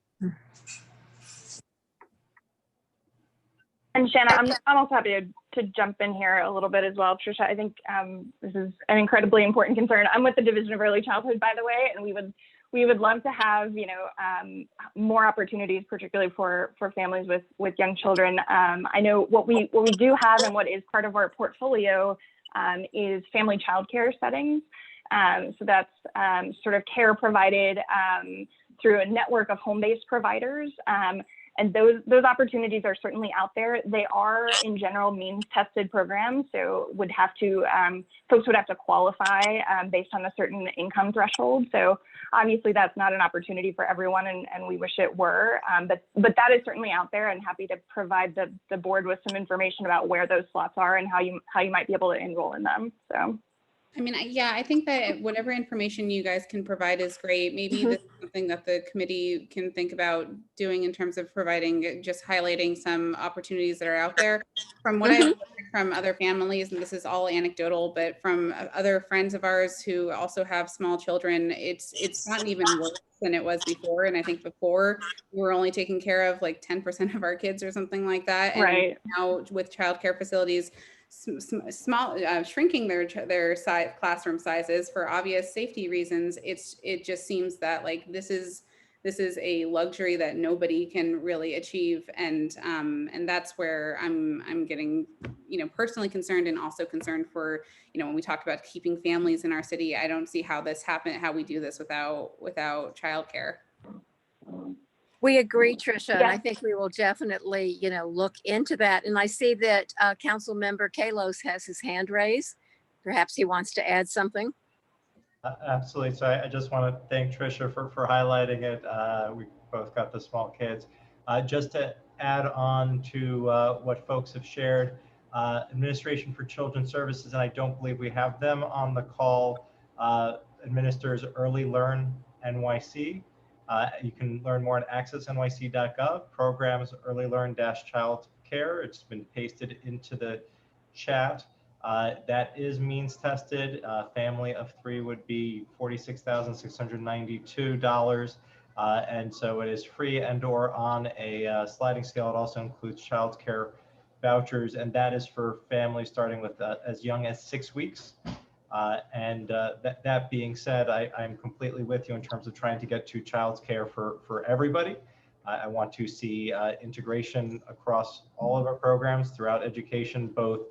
And Shanna, I'm also happy to jump in here a little bit as well. Trisha, I think this is an incredibly important concern. I'm with the Division of Early Childhood, by the way, and we would love to have, more opportunities, particularly for families with young children. I know what we do have and what is part of our portfolio is family childcare settings. So that's sort of care provided through a network of home-based providers. And those opportunities are certainly out there. They are, in general, means-tested programs, so folks would have to qualify based on a certain income threshold. So obviously, that's not an opportunity for everyone, and we wish it were. But that is certainly out there, and happy to provide the board with some information about where those slots are and how you might be able to enroll in them. So. I mean, yeah, I think that whatever information you guys can provide is great. Maybe this is something that the committee can think about doing in terms of providing, just highlighting some opportunities that are out there. From what I've heard from other families, and this is all anecdotal, but from other friends of ours who also have small children, it's gotten even worse than it was before. And I think before we were only taking care of like 10% of our kids or something like that. And right. Now with childcare facilities, shrinking their size, classroom sizes for obvious safety reasons, it just seems that like this is a luxury that nobody can really achieve, and that's where I'm getting personally concerned, and also concerned for when we talk about keeping families in our city. I don't see how we do this without childcare. We agree, Trisha, Yeah. and I think we will definitely, look into that. And I see that Council Member Kalos has his hand raised. Perhaps he wants to add something. Absolutely. So I just want to thank Trisha for highlighting it. We both got the small kids. Just to add on to what folks have shared, Administration for Children's Services, and I don't believe we have them on the call, administers Early Learn NYC. You can learn more at accessnyc.gov, programs Early Learn-Childcare. It's been pasted into the chat. That is means tested. Family of 3 would be $46,692. And so it is free and or on a sliding scale. It also includes childcare vouchers, and that is for families starting with as young as 6 weeks. That being said, I'm completely with you in terms of trying to get to childcare for everybody. I want to see integration across all of our programs throughout education, both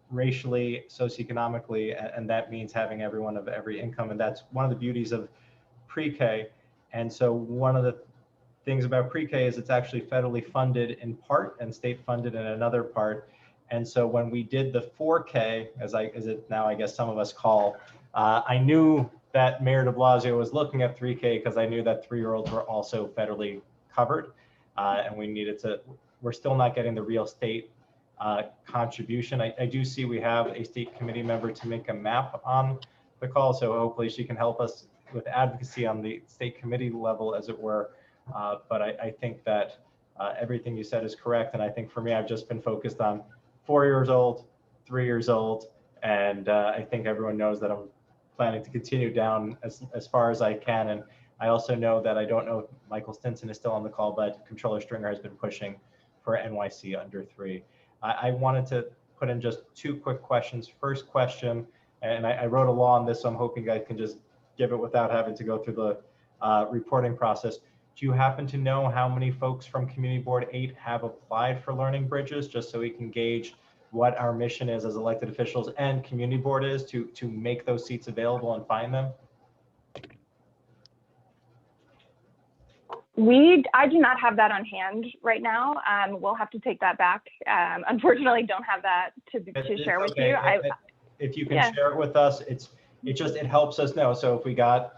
racially, socioeconomically, and that means having everyone of every income. And that's one of the beauties of pre-K. And so one of the things about pre-K is it's actually federally funded in part and state funded in another part. And so when we did the 4K, as it now I guess some of us call, I knew that Mayor de Blasio was looking at 3K because I knew that 3-year-olds were also federally covered. And we needed to, we're still not getting the real state contribution. I do see we have a state committee member to make a map on the call, so hopefully she can help us with advocacy on the state committee level, as it were. But I think that everything you said is correct. And I think for me, I've just been focused on 4 years old, 3 years old. And I think everyone knows that I'm planning to continue down as far as I can. And I also know that I don't know if Michael Stinson is still on the call, but Controller Stringer has been pushing for NYC under 3. I wanted to put in just 2 quick questions. First question, and I wrote a law on this, so I'm hoping you guys can just give it without having to go through the reporting process. Do you happen to know how many folks from Community Board 8 have applied for Learning Bridges, just so we can gauge what our mission is as elected officials and Community Board is to make those seats available and find them? I do not have that on hand right now. We'll have to take that back. Unfortunately, don't have that to share with you. If you can share it with us, it helps us know. So if we got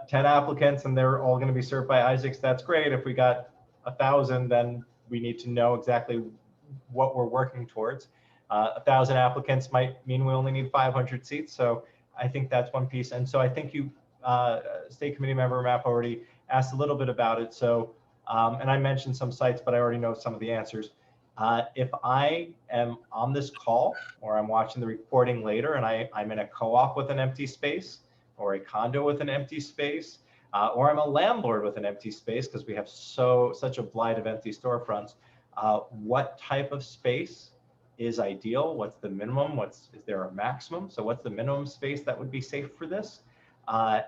10 applicants and they're all going to be served by Isaacs, that's great. If we got 1,000, then we need to know exactly what we're working towards. 1,000 applicants might mean we only need 500 seats. So I think that's one piece. And so I think you, State Committee Member Mapp, already asked a little bit about it. So, and I mentioned some sites, but I already know some of the answers. If I am on this call or I'm watching the recording later and I'm in a co-op with an empty space, or a condo with an empty space, or I'm a landlord with an empty space, because we have such a blight of empty storefronts, what type of space is ideal? What's the minimum? Is there a maximum? So what's the minimum space that would be safe for this? Are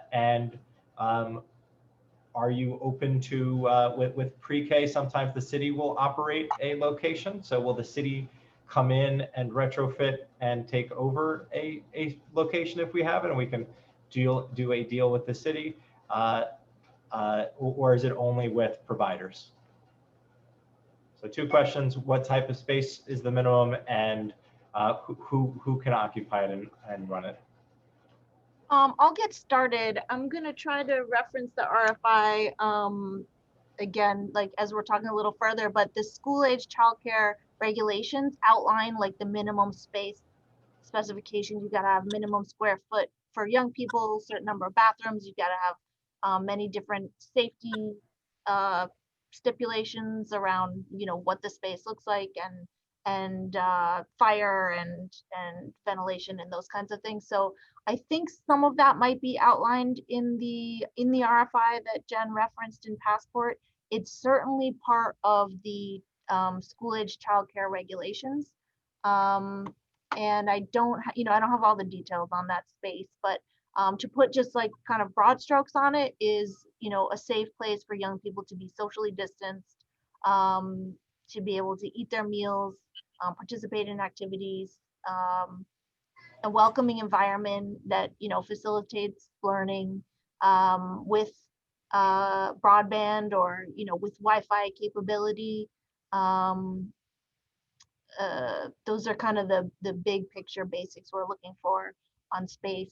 you open to, with pre-K, sometimes the city will operate a location. So will the city come in and retrofit and take over a location if we have it, and we can do a deal with the city, or is it only with providers? So 2 questions: what type of space is the minimum, and who can occupy it and run it? I'll get started. I'm gonna try to reference the RFI again, like as we're talking a little further, but the school age childcare regulations outline like the minimum space specifications. You gotta have minimum square foot for young people, certain number of bathrooms. You gotta have many different safety stipulations around, you know, what the space looks like, and fire and ventilation and those kinds of things. So I think some of that might be outlined in the RFI that Jen referenced in Passport. It's certainly part of the school age childcare regulations. And I don't have all the details on that space, but to put just like kind of broad strokes on it is, you know, a safe place for young people to be socially distanced, to be able to eat their meals, participate in activities, a welcoming environment that, you know, facilitates learning with broadband or, you know, with Wi-Fi capability. Those are kind of the big picture basics we're looking for on space.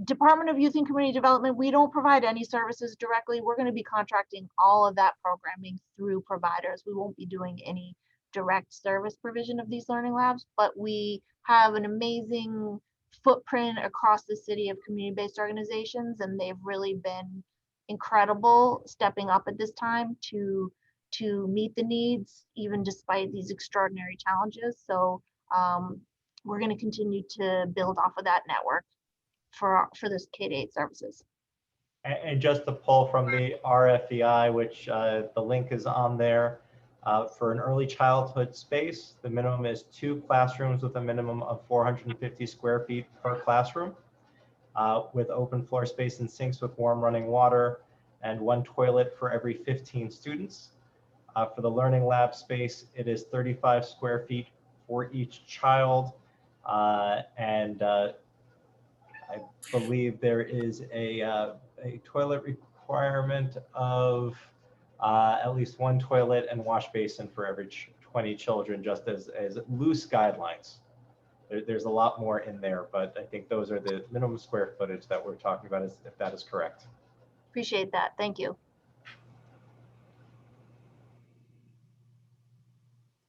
Department of Youth and Community Development, we don't provide any services directly. We're going to be contracting all of that programming through providers. We won't be doing any direct service provision of these learning labs, but we have an amazing footprint across the city of community-based organizations, and they've really been incredible stepping up at this time to meet the needs, even despite these extraordinary challenges. So we're going to continue to build off of that network for this K-8 services. And just to pull from the RFEI, which the link is on there, for an early childhood space, the minimum is 2 classrooms with a minimum of 450 square feet per classroom, with open floor space and sinks with warm running water, and 1 toilet for every 15 students. For the learning lab space, it is 35 square feet for each child, and I believe there is a toilet requirement of at least 1 toilet and wash basin for every 20 children, just as loose guidelines. There's a lot more in there, but I think those are the minimum square footage that we're talking about, if that is correct. Appreciate that. Thank you.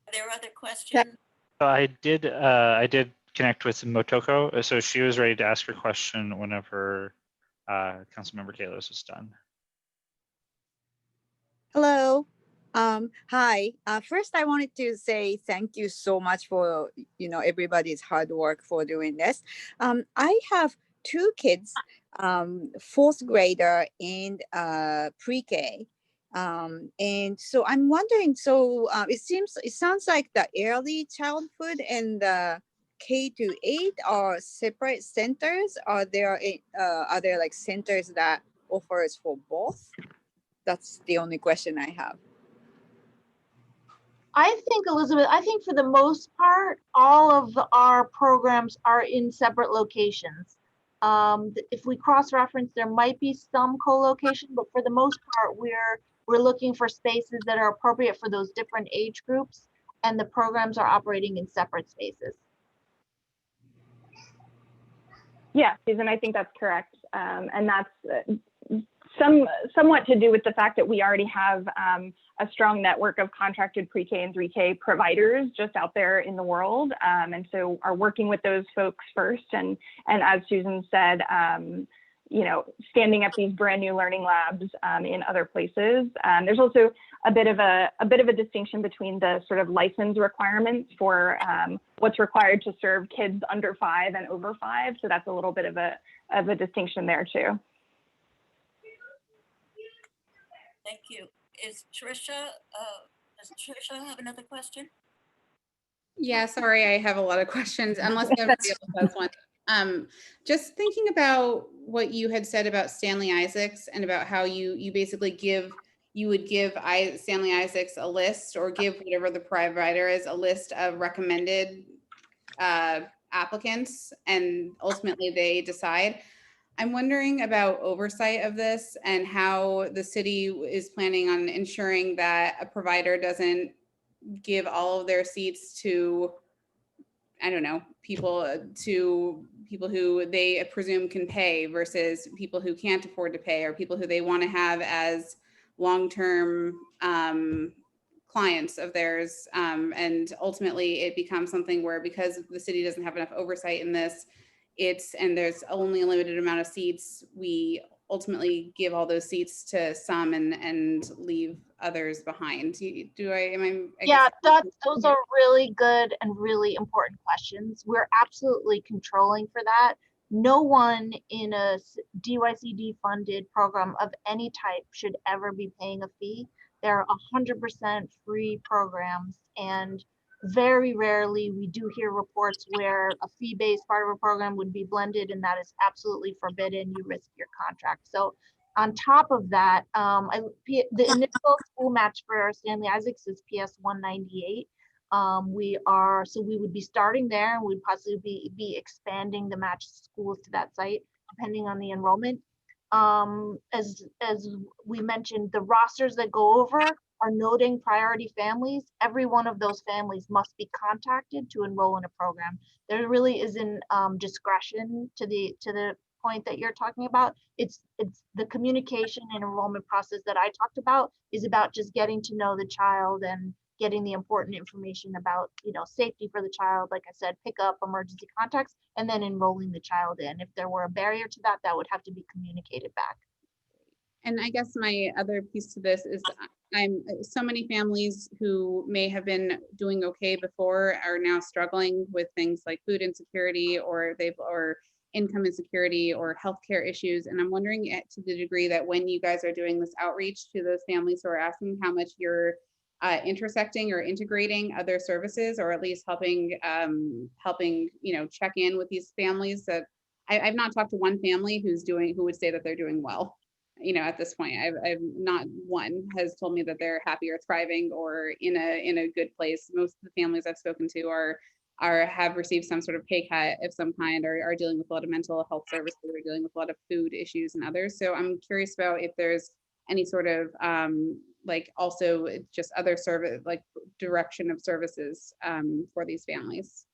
Are there other questions? So I did connect with Motoko, so she was ready to ask her question whenever Councilmember Kalos was done. Hello. Hi. First, I wanted to say thank you so much for everybody's hard work for doing this. I have 2 kids, 4th grader and pre-K. And so I'm wondering, so it sounds like the early childhood and the K-8 are separate centers. Are there like centers that offers for both? That's the only question I have. I think, Elizabeth, for the most part, all of our programs are in separate locations. If we cross-reference, there might be some co-location, but for the most part, we're looking for spaces that are appropriate for those different age groups, and the programs are operating in separate spaces. Yeah, Susan, I think that's correct. And that's somewhat to do with the fact that we already have a strong network of contracted pre-K and 3K providers just out there in the world. And so are working with those folks first. And as Susan said, standing up these brand new learning labs in other places. There's also a bit of a distinction between the sort of license requirements for what's required to serve kids under 5 and over 5. So that's a little bit of a distinction there too. Thank you. Is Tricia, does Tricia have another question? Yeah, sorry, I have a lot of questions, unless everybody else has one. Just thinking about what you had said about Stanley Isaacs and about how you basically would give Stanley Isaacs a list, or give whatever the provider is a list of recommended applicants, and ultimately they decide. I'm wondering about oversight of this and how the city is planning on ensuring that a provider doesn't give all of their seats to, I don't know, people who they presume can pay versus people who can't afford to pay, or people who they want to have as long-term clients of theirs. And ultimately it becomes something where, because the city doesn't have enough oversight in this, and there's only a limited amount of seats, we ultimately give all those seats to some and leave others behind. Yeah, those are really good and really important questions. We're absolutely controlling for that. No one in a DYCD funded program of any type should ever be paying a fee. They're 100% free programs, and very rarely we do hear reports where a fee-based part of a program would be blended, and that is absolutely forbidden. You risk your contract. So on top of that, the initial school match for Stanley Isaacs is PS 198. We would be starting there, and we'd possibly be expanding the match schools to that site depending on the enrollment. As we mentioned, the rosters that go over are noting priority families. Every one of those families must be contacted to enroll in a program. There really isn't discretion to the point that you're talking about. It's the communication and enrollment process that I talked about is about just getting to know the child getting the important information about, safety for the child, like I said, pick up emergency contacts, and then enrolling the child in. If there were a barrier to that, that would have to be communicated back. And I guess my other piece to this is so many families who may have been doing okay before are now struggling with things like food insecurity or income insecurity or healthcare issues. And I'm wondering to the degree that when you guys are doing this outreach to those families who are asking how much you're intersecting or integrating other services, or at least helping check in with these families. That I've not talked to one family who would say that they're doing well. At this point, I've not one has told me that they're happy or thriving or in a good place. Most of the families I've spoken to have received some sort of pay cut of some kind, or are dealing with a lot of mental health services, or dealing with a lot of food issues and others. So I'm curious about if there's any sort of also just other service, like direction of services for these families.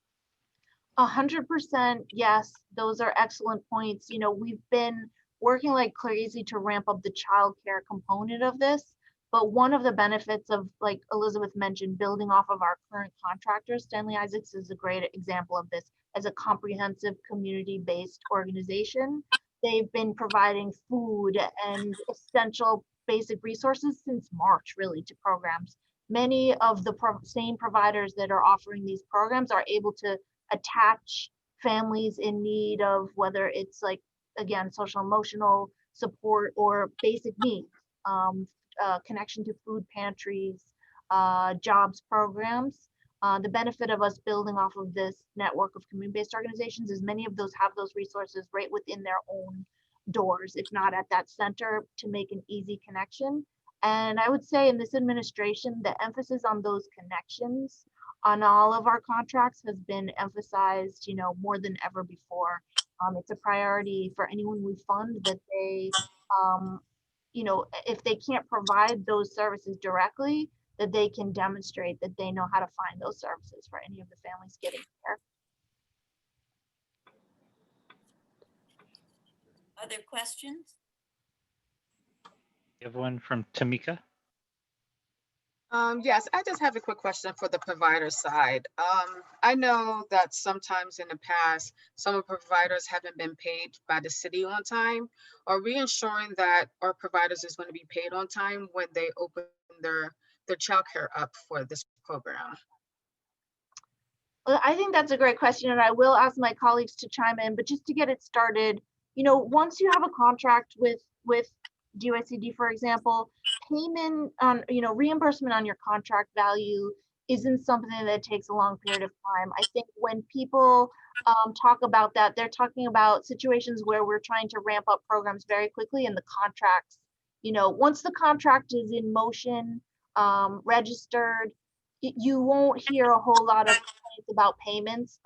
100% yes, those are excellent points. We've been working like crazy to ramp up the childcare component of this. But one of the benefits of, like Elizabeth mentioned, building off of our current contractors, Stanley Isaacs is a great example of this as a comprehensive community-based organization. They've been providing food and essential basic resources since March, really, to programs. Many of the same providers that are offering these programs are able to attach families in need of, whether it's like, again, social emotional support or basic needs, connection to food pantries, jobs programs. The benefit of us building off of this network of community-based organizations is many of those have those resources right within their own doors, if not at that center, to make an easy connection. And I would say in this administration, the emphasis on those connections on all of our contracts has been emphasized, more than ever before. It's a priority for anyone we fund that they, if they can't provide those services directly, that they can demonstrate that they know how to find those services for any of the families getting care. Other questions? You have one from Tamika. Yes, I just have a quick question for the provider side. I know that sometimes in the past, some of the providers haven't been paid by the city on time. Are we ensuring that our providers is going to be paid on time when they open their childcare up for this program? Well, I think that's a great question, and I will ask my colleagues to chime in, but just to get it started, once you have a contract with DYCD, for example, payment on, reimbursement on your contract value isn't something that takes a long period of time. I think when people talk about that, they're talking about situations where we're trying to ramp up programs very quickly, and the contracts, once the contract is in motion, registered, you won't hear a whole lot of complaints about payments.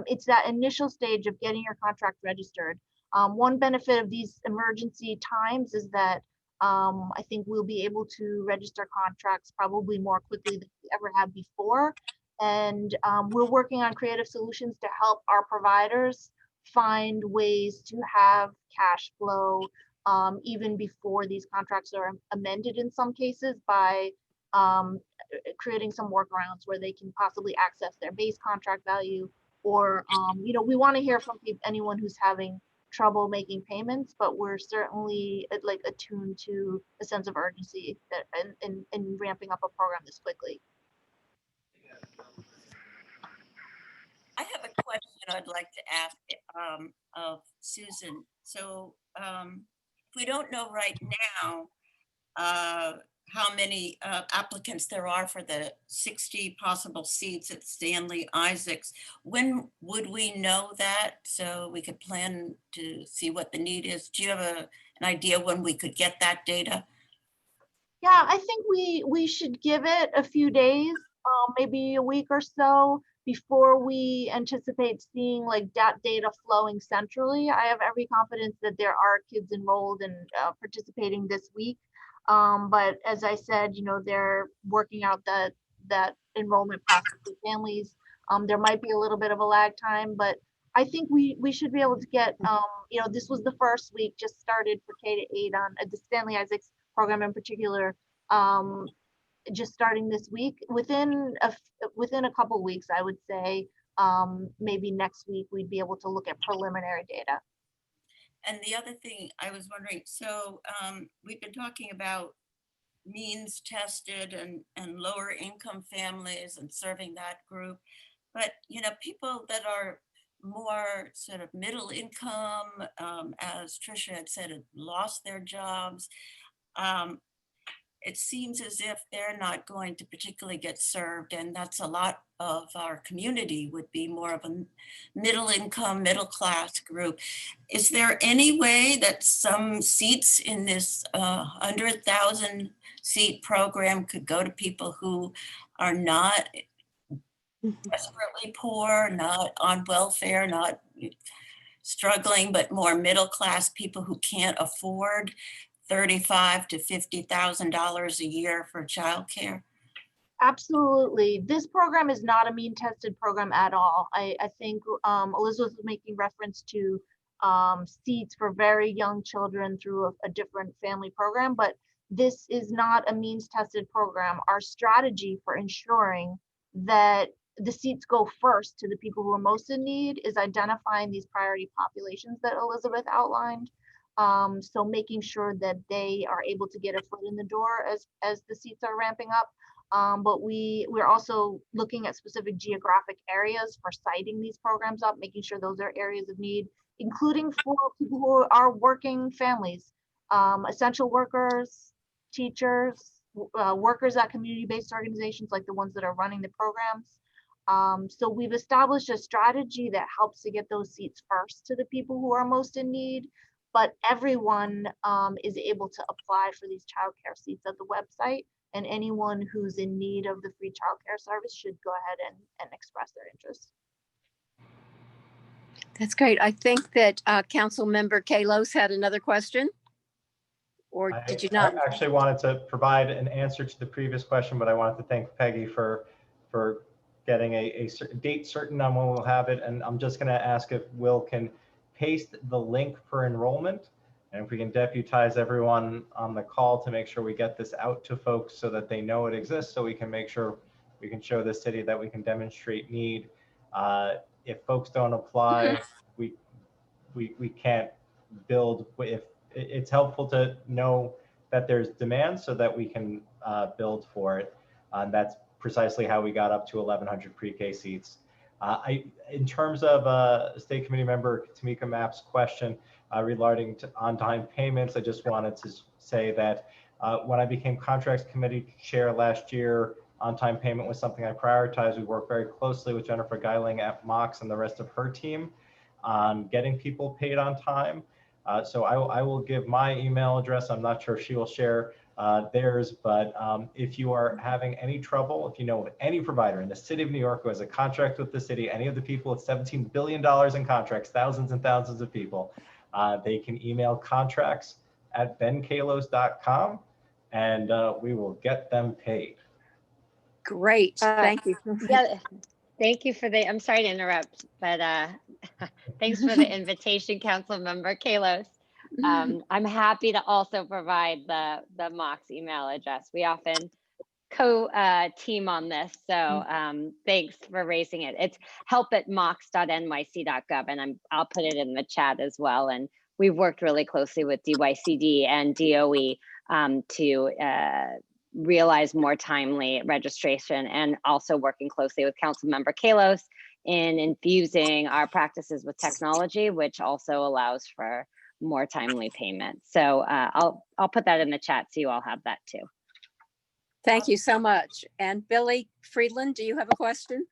It's that initial stage of getting your contract registered. One benefit of these emergency times is that I think we'll be able to register contracts probably more quickly than we ever have before. And we're working on creative solutions to help our providers find ways to have cash flow even before these contracts are amended in some cases by creating some workarounds where they can possibly access their base contract value, or we want to hear from anyone who's having trouble making payments, but we're certainly attuned to a sense of urgency that in ramping up a program this quickly. I have a question I'd like to ask of Susan. So if we don't know right now how many applicants there are for the 60 possible seats at Stanley Isaacs, when would we know that so we could plan to see what the need is? Do you have an idea when we could get that data? Yeah, I think we should give it a few days, maybe a week or so, before we anticipate seeing that data flowing centrally. I have every confidence that there are kids enrolled and participating this week. But as I said, they're working out that enrollment process with families. There might be a little bit of a lag time, but I think we should be able to get, this was the first week, just started for K-8 on the Stanley Isaacs program in particular. just starting this week. Within a couple weeks, I would say, maybe next week, we'd be able to look at preliminary data. And the other thing I was wondering, so we've been talking about means tested and lower income families and serving that group. But, you know, people that are more sort of middle income, as Tricia had said, have lost their jobs. It seems as if they're not going to particularly get served, and that's a lot of our community would be more of a middle income, middle class group. Is there any way that some seats in this under 1,000 seat program could go to people who are not desperately poor, not on welfare, not struggling, but more middle class people who can't afford $35,000 to $50,000 a year for childcare? Absolutely. This program is not a mean tested program at all. I think Elizabeth was making reference to seats for very young children through a different family program, but this is not a means tested program. Our strategy for ensuring that the seats go first to the people who are most in need is identifying these priority populations that Elizabeth outlined. So making sure that they are able to get a foot in the door as the seats are ramping up. But we're also looking at specific geographic areas for siting these programs up, making sure those are areas of need, including for people who are working families, essential workers, teachers, workers at community-based organizations like the ones that are running the programs. So we've established a strategy that helps to get those seats first to the people who are most in need, but everyone is able to apply for these childcare seats at the website, and anyone who's in need of the free childcare service should go ahead and express their interest. That's great. I think that Council Member Kalos had another question. Or did you not? I actually wanted to provide an answer to the previous question, but I wanted to thank Peggy for getting a date certain on when we'll have it. And I'm just going to ask if Will can paste the link for enrollment, and if we can deputize everyone on the call to make sure we get this out to folks so that they know it exists, so we can make sure we can show the city that we can demonstrate need. If folks don't apply, we can't build. If it's helpful to know that there's demand so that we can build for it. That's precisely how we got up to 1,100 pre-K seats. In terms of State Committee Member Tamika Mapp's question regarding to on-time payments, I just wanted to say that when I became Contracts Committee Chair last year, on-time payment was something I prioritized. We worked very closely with Jennifer Geiling at Mox and the rest of her team on getting people paid on time. So I will give my email address. I'm not sure if she will share theirs, but if you are having any trouble, if you know of any provider in the city of New York who has a contract with the city, any of the people with $17 billion in contracts, thousands and thousands of people, they can email contracts@benkalos.com and we will get them paid. Great, thank you. Yeah, thank you for the, I'm sorry to interrupt, but thanks for the invitation, Council Member Kalos. I'm happy to also provide the Mox email address. We often co-team on this, so thanks for raising it. It's help@mox.nyc.gov, and I'll put it in the chat as well. And we've worked really closely with DYCD and DOE to realize more timely registration, and also working closely with Council Member Kalos in infusing our practices with technology, which also allows for more timely payment. So I'll put that in the chat so you all have that too. Thank you so much. And Billy Friedland, do you have a question?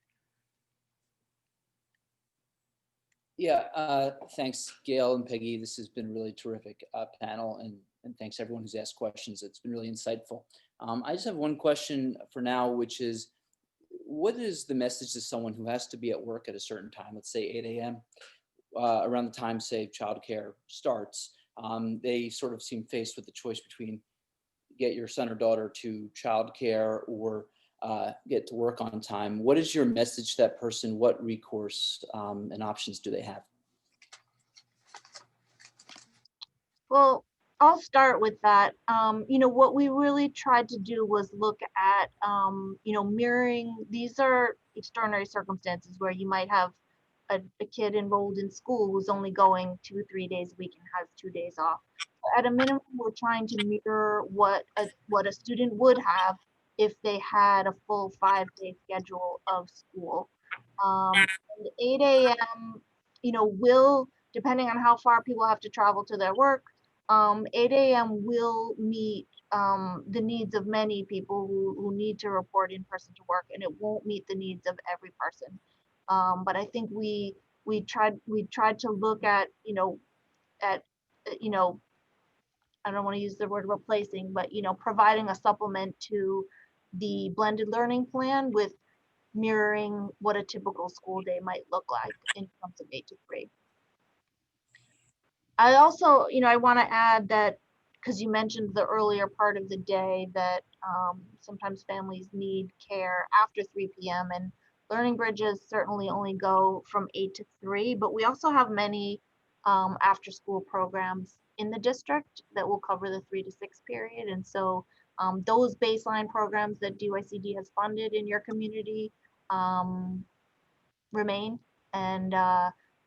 Yeah, thanks, Gail and Peggy. This has been a really terrific panel, and thanks everyone who's asked questions. It's been really insightful. I just have one question for now, which is, what is the message to someone who has to be at work at a certain time, let's say 8 a.m., around the time, say, childcare starts? They sort of seem faced with the choice between get your son or daughter to childcare or get to work on time. What is your message to that person? What recourse and options do they have? Well, I'll start with that. You know, what we really tried to do was look at, you know, mirroring, these are extraordinary circumstances where you might have a kid enrolled in school who's only going 2 or 3 days a week and has 2 days off. At a minimum, we're trying to mirror what a student would have if they had a full 5-day schedule of school. And 8 a.m., you know, will, depending on how far people have to travel to their work, 8 a.m. will meet the needs of many people who need to report in person to work, and it won't meet the needs of every person. But I think we tried to look at, you know, I don't want to use the word replacing, but, you know, providing a supplement to the blended learning plan with mirroring what a typical school day might look like in terms of 8 to 3. I also, you know, I want to add that, because you mentioned the earlier part of the day, that sometimes families need care after 3 p.m. and Learning Bridges certainly only go from 8 to 3, but we also have many after school programs in the district that will cover the 3 to 6 period. And so those baseline programs that DYCD has funded in your community remain, and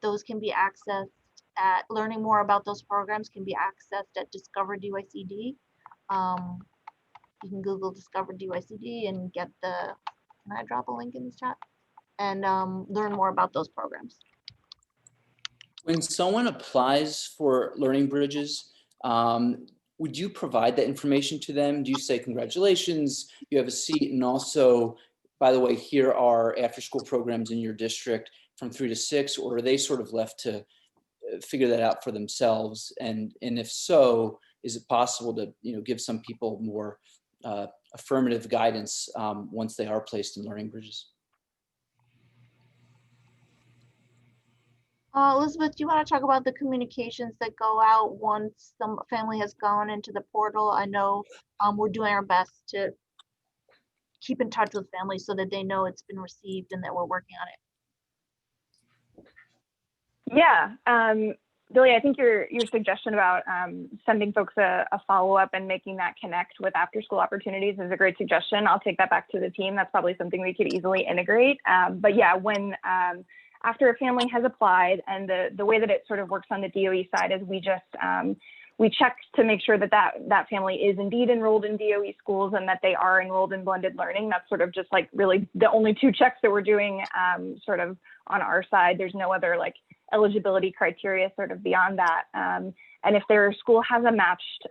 those can be accessed at, learning more about those programs can be accessed at Discover DYCD. You can Google Discover DYCD and get the, can I drop a link in this chat? And learn more about those programs. When someone applies for Learning Bridges, would you provide that information to them? Do you say, congratulations, you have a seat, and also, by the way, here are after-school programs in your district from 3 to 6, or are they sort of left to figure that out for themselves? And if so, is it possible to, you know, give some people more affirmative guidance once they are placed in Learning Bridges? Elizabeth, do you want to talk about the communications that go out once some family has gone into the portal? I know we're doing our best to keep in touch with families so that they know it's been received and that we're working on it. Yeah, Billy, I think your suggestion about sending folks a follow-up and making that connect with after-school opportunities is a great suggestion. I'll take that back to the team. That's probably something we could easily integrate. But yeah, when after a family has applied, and the way that it sort of works on the DOE side is we just we check to make sure that that family is indeed enrolled in DOE schools and that they are enrolled in blended learning. That's sort of just like really the only 2 checks that we're doing sort of on our side. There's no other like eligibility criteria sort of beyond that. And if their school has a matched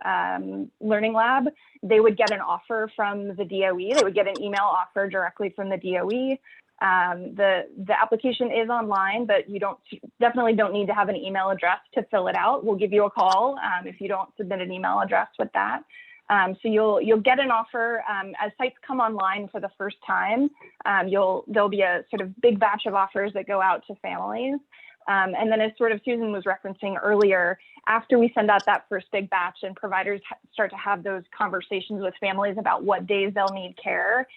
learning lab, they would get an offer from the DOE. They would get an email offer directly from the DOE. The application is online, but you definitely don't need to have an email address to fill it out. We'll give you a call if you don't submit an email address with that. So you'll get an offer as sites come online for the first time. There'll be a sort of big batch of offers that go out to families. And then as sort of Susan was referencing earlier, after we send out that first big batch and providers start to have those conversations with families about what days they'll need care,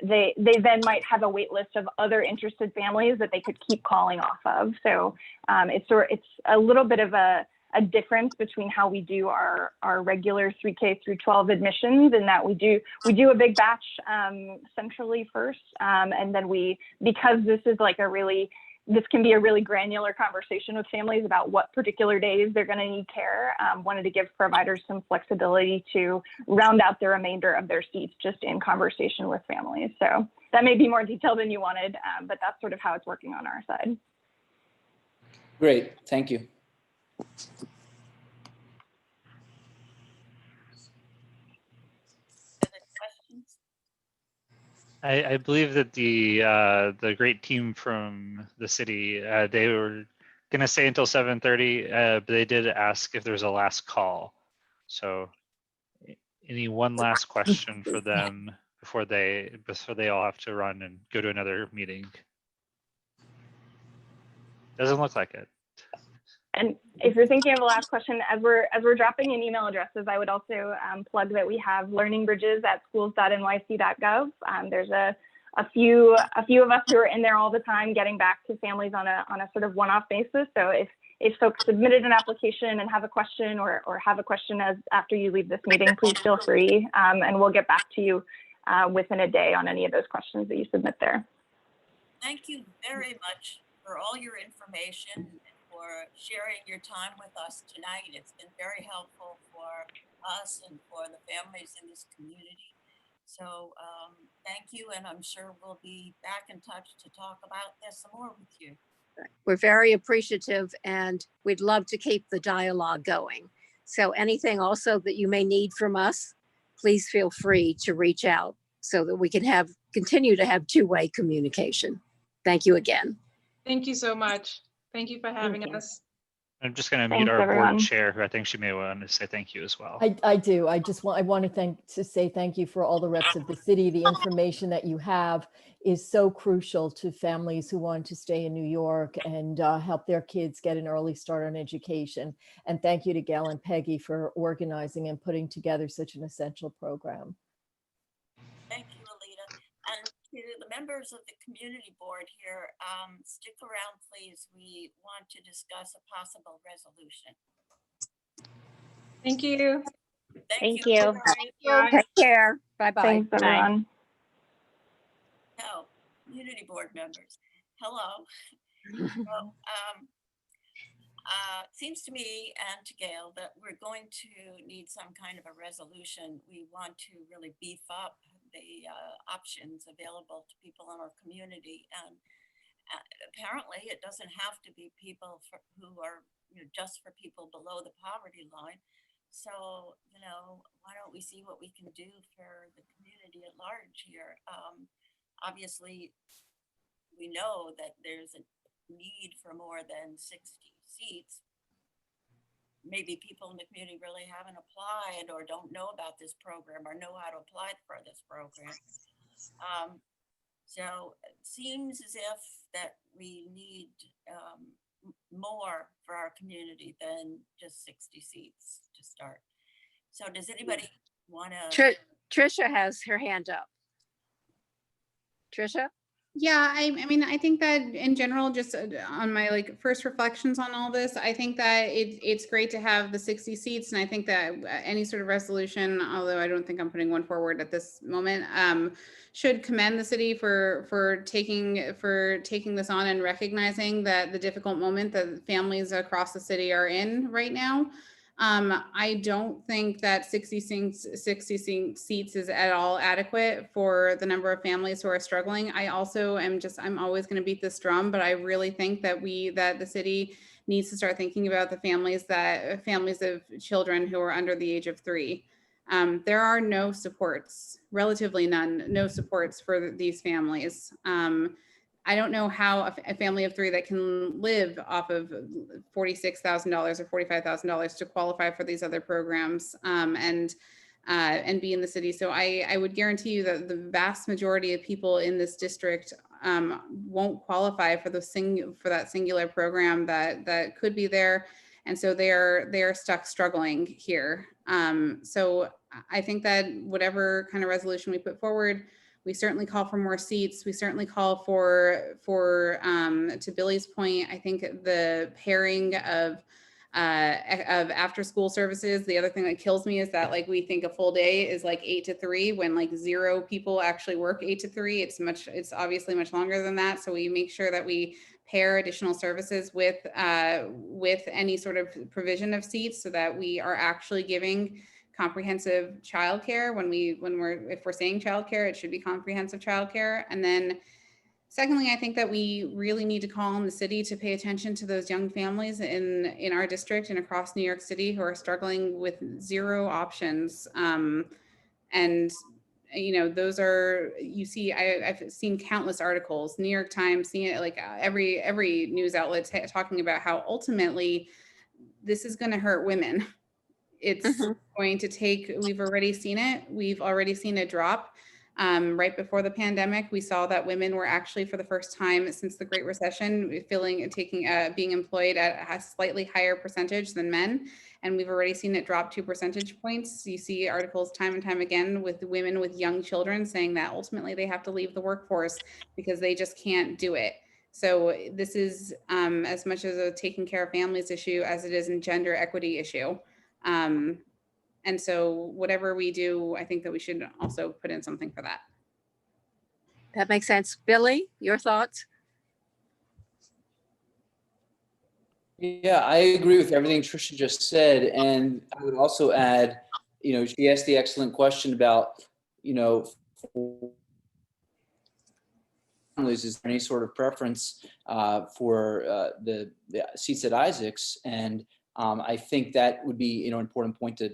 they then might have a wait list of other interested families that they could keep calling off of. So it's a little bit of a difference between how we do our regular 3K through 12 admissions, in that we do a big batch centrally first, and then because this is like this can be a really granular conversation with families about what particular days they're going to need care. Wanted to give providers some flexibility to round out the remainder of their seats just in conversation with families. So that may be more detailed than you wanted, but that's sort of how it's working on our side. Great, thank you. I believe that the great team from the city, they were going to stay until 7:30, but they did ask if there's a last call. So any one last question for them before they all have to run and go to another meeting? Doesn't look like it. And if you're thinking of a last question, as we're dropping in email addresses, I would also plug that we have learning bridges at schools.nyc.gov. There's a few of us who are in there all the time, getting back to families on a sort of one-off basis. So if folks submitted an application and have a question or have a question after you leave this meeting, please feel free, and we'll get back to you within a day on any of those questions that you submit there. Thank you very much for all your information and for sharing your time with us tonight. It's been very helpful for us and for the families in this community. So thank you, and I'm sure we'll be back in touch to talk about this some more with you. We're very appreciative, and we'd love to keep the dialogue going. So anything also that you may need from us, please feel free to reach out so that we can continue to have two-way communication. Thank you again. Thank you so much. Thank you for having us. I'm just going to mute Thanks, our everyone. board chair, who I think she may want to say thank you as well. I do. I want to say thank you for all the reps of the city. The information that you have is so crucial to families who want to stay in New York and help their kids get an early start on education. And thank you to Gail and Peggy for organizing and putting together such an essential program. Thank you, Alita. And to the members of the community board here, stick around, please. We want to discuss a possible resolution. Thank you. Thank you. Bye. Take care. Bye-bye. Thanks, everyone. So, community board members, hello. Well, seems to me and to Gail that we're going to need some kind of a resolution. We want to really beef up the options available to people in our community, and apparently it doesn't have to be people who are just for people below the poverty line. So why don't we see what we can do for the community at large here? Obviously, we know that there's a need for more than 60 seats. Maybe people in the community really haven't applied or don't know about this program or know how to apply for this program. So it seems as if that we need more for our community than just 60 seats to start. So does anybody want to? Trisha has her hand up. Trisha? Yeah, I mean, I think that in general, just on my first reflections on all this, I think that it's great to have the 60 seats. And I think that any sort of resolution, although I don't think I'm putting one forward at this moment, should commend the city for taking this on and recognizing that the difficult moment that families across the city are in right now. I don't think that 60 seats is at all adequate for the number of families who are struggling. I also I'm always going to beat this drum, but I really think that the city needs to start thinking about the families of children who are under the age of 3. There are no supports, relatively none, no supports for these families. I don't know how a family of 3 that can live off of $46,000 or $45,000 to qualify for these other programs and be in the city. So I would guarantee you that the vast majority of people in this district won't qualify for that singular program that could be there, and so they are stuck struggling here. So I think that whatever kind of resolution we put forward, we certainly call for more seats. We certainly call for to Billy's point, I think the pairing of after school services. The other thing that kills me is that we think a full day is 8 to 3 when 0 people actually work 8 to 3. It's obviously much longer than that. So we make sure that we pair additional services with any sort of provision of seats so that we are actually giving comprehensive childcare. If we're saying childcare, it should be comprehensive childcare. And then secondly, I think that we really need to call on the city to pay attention to those young families in our district and across New York City who are struggling with 0 options. And those are, I've seen countless articles, New York Times, seeing it every news outlet talking about how ultimately this is going to hurt women. It's going to take, we've already seen it. We've already seen a drop. Right before the pandemic, we saw that women were actually, for the first time since the Great Recession, being employed at a slightly higher percentage than men. And we've already seen it drop 2 percentage points. You see articles time and time again with women with young children saying that ultimately they have to leave the workforce because they just can't do it. So this is as much as a taking care of families issue as it is a gender equity issue. And so whatever we do, I think that we should also put in something for that. That makes sense. Billy, your thoughts? Yeah, I agree with everything Tricia just said. And I would also add, she asked the excellent question about, for families, is there any sort of preference for the seats at Isaacs? And I think that would be, an important point to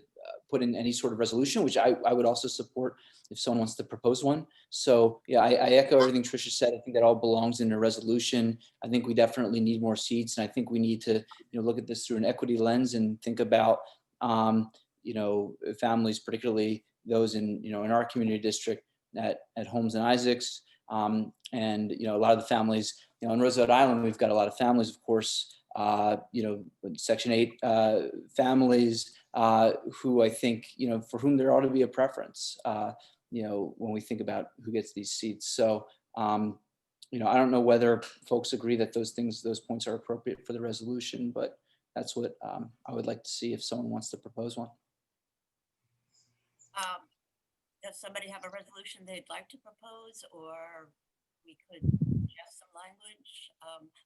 put in any sort of resolution, which I would also support if someone wants to propose one. So yeah, I echo everything Tricia said. I think that all belongs in a resolution. I think we definitely need more seats. And I think we need to, look at this through an equity lens and think about, families, particularly those in our community district at Holmes and Isaacs. And, a lot of the families, in Roosevelt Island, we've got a lot of families, of course, Section 8 families who I think, for whom there ought to be a preference, when we think about who gets these seats. So, I don't know whether folks agree that those points are appropriate for the resolution, but that's what I would like to see if someone wants to propose one. Does somebody have a resolution they'd like to propose, or we could suggest some language?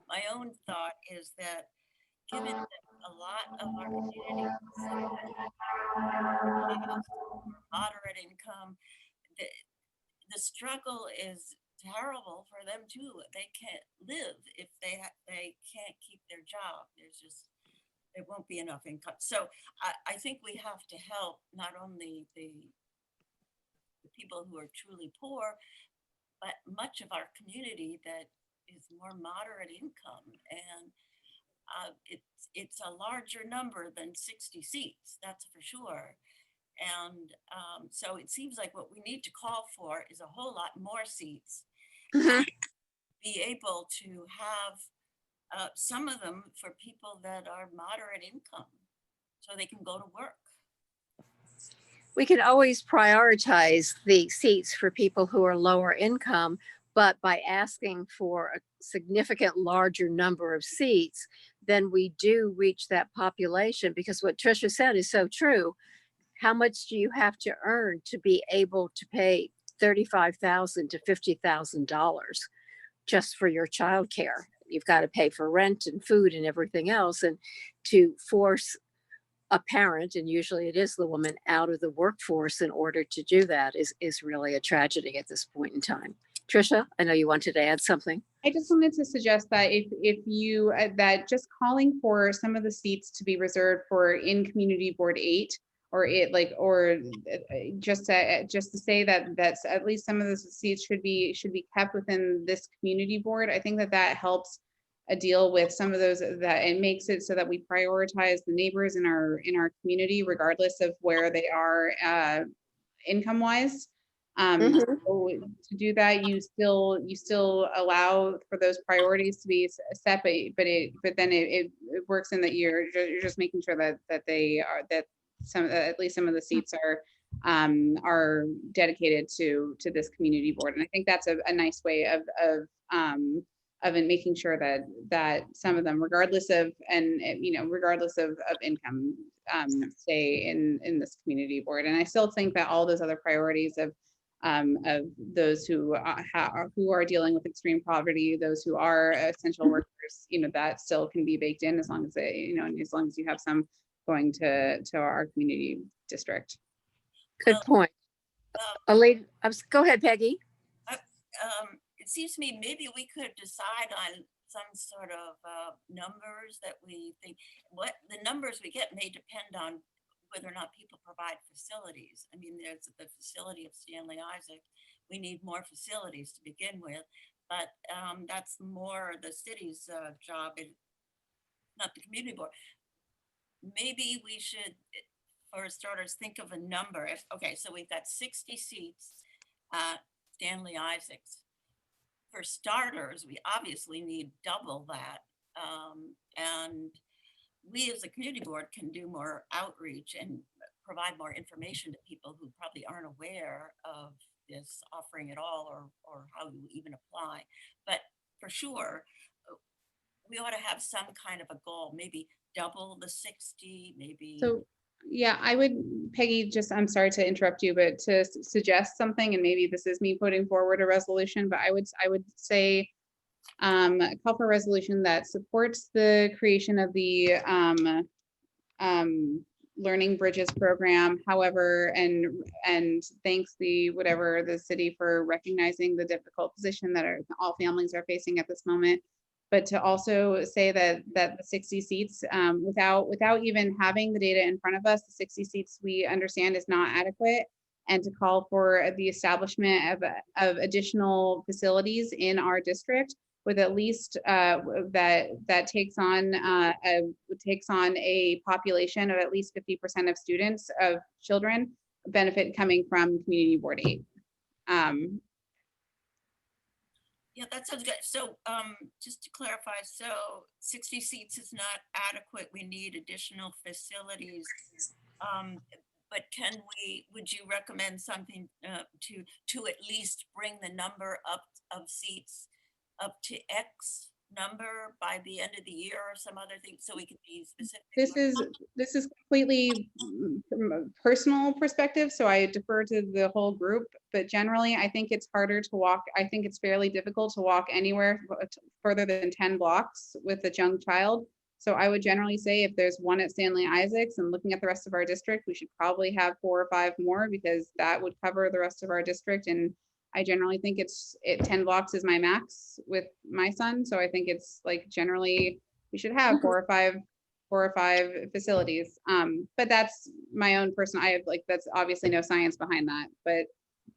My own thought is that given that a lot of our community moderate income, the struggle is terrible for them too. They can't live if they can't keep their job. There won't be enough income. So I think we have to help not only the people who are truly poor, but much of our community that is more moderate income. And it's a larger number than 60 seats, that's for sure. And so it seems like what we need to call for is a whole lot more seats. And be able to have some of them for people that are moderate income so they can go to work. We can always prioritize the seats for people who are lower income, but by asking for a significant larger number of seats, then we do reach that population, because what Tricia said is so true. How much do you have to earn to be able to pay $35,000 to $50,000 just for your childcare? You've got to pay for rent and food and everything else. And to force a parent, and usually it is the woman, out of the workforce in order to do that is really a tragedy at this point in time. Tricia, I know you wanted to add something. I just wanted to suggest that if you that just calling for some of the seats to be reserved for in Community Board 8, or just to say that's at least some of the seats should be kept within this community board. I think that helps deal with some of those, that it makes it so that we prioritize the neighbors in our community, regardless of where they are income wise. So to do that, you still allow for those priorities to be set, but then it works in that you're just making sure that they are, that at least some of the seats are dedicated to this community board. And I think that's a nice way of making sure that some of them, regardless of income, stay in this community board. And I still think that all those other priorities of those who are dealing with extreme poverty, those who are essential workers, that still can be baked in, as long as as long as you have some going to our community district. Good point. Elaine, go ahead, Peggy. It seems to me maybe we could decide on some sort of numbers that we think, what the numbers we get may depend on whether or not people provide facilities. I mean, there's the facility of Stanley Isaac. We need more facilities to begin with, but that's more the city's job, not the community board. Maybe we should, for starters, think of a number. Okay, so we've got 60 seats at Stanley Isaacs. For starters, we obviously need double that. And we as a community board can do more outreach and provide more information to people who probably aren't aware of this offering at all, or how you even apply. But for sure, we ought to have some kind of a goal, maybe double the 60, maybe. So, yeah, I would, Peggy, just, I'm sorry to interrupt you, but to suggest something, and maybe this is me putting forward a resolution, but I would say, call for a resolution that supports the creation of the Learning Bridges program. However, and thanks the city for recognizing the difficult position that all families are facing at this moment. But to also say that the 60 seats, without even having the data in front of us, the 60 seats we understand is not adequate, and to call for the establishment of additional facilities in our district with at least that takes on a population of at least 50% of students, of children, benefit coming from Community Board 8. Yeah, that sounds good. So just to clarify, so 60 seats is not adequate. We need additional facilities. But would you recommend something to at least bring the number up of seats up to X number by the end of the year, or some other thing, so we can be specific? This is completely from a personal perspective, so I defer to the whole group, but generally I think it's harder to walk. I think it's fairly difficult to walk anywhere further than 10 blocks with a young child. So I would generally say if there's one at Stanley Isaacs, and looking at the rest of our district, we should probably have 4 or 5 more, because that would cover the rest of our district. And I generally think 10 blocks is my max with my son. So I think it's like generally we should have 4 or 5 facilities. But that's my own personal, that's obviously no science behind that, but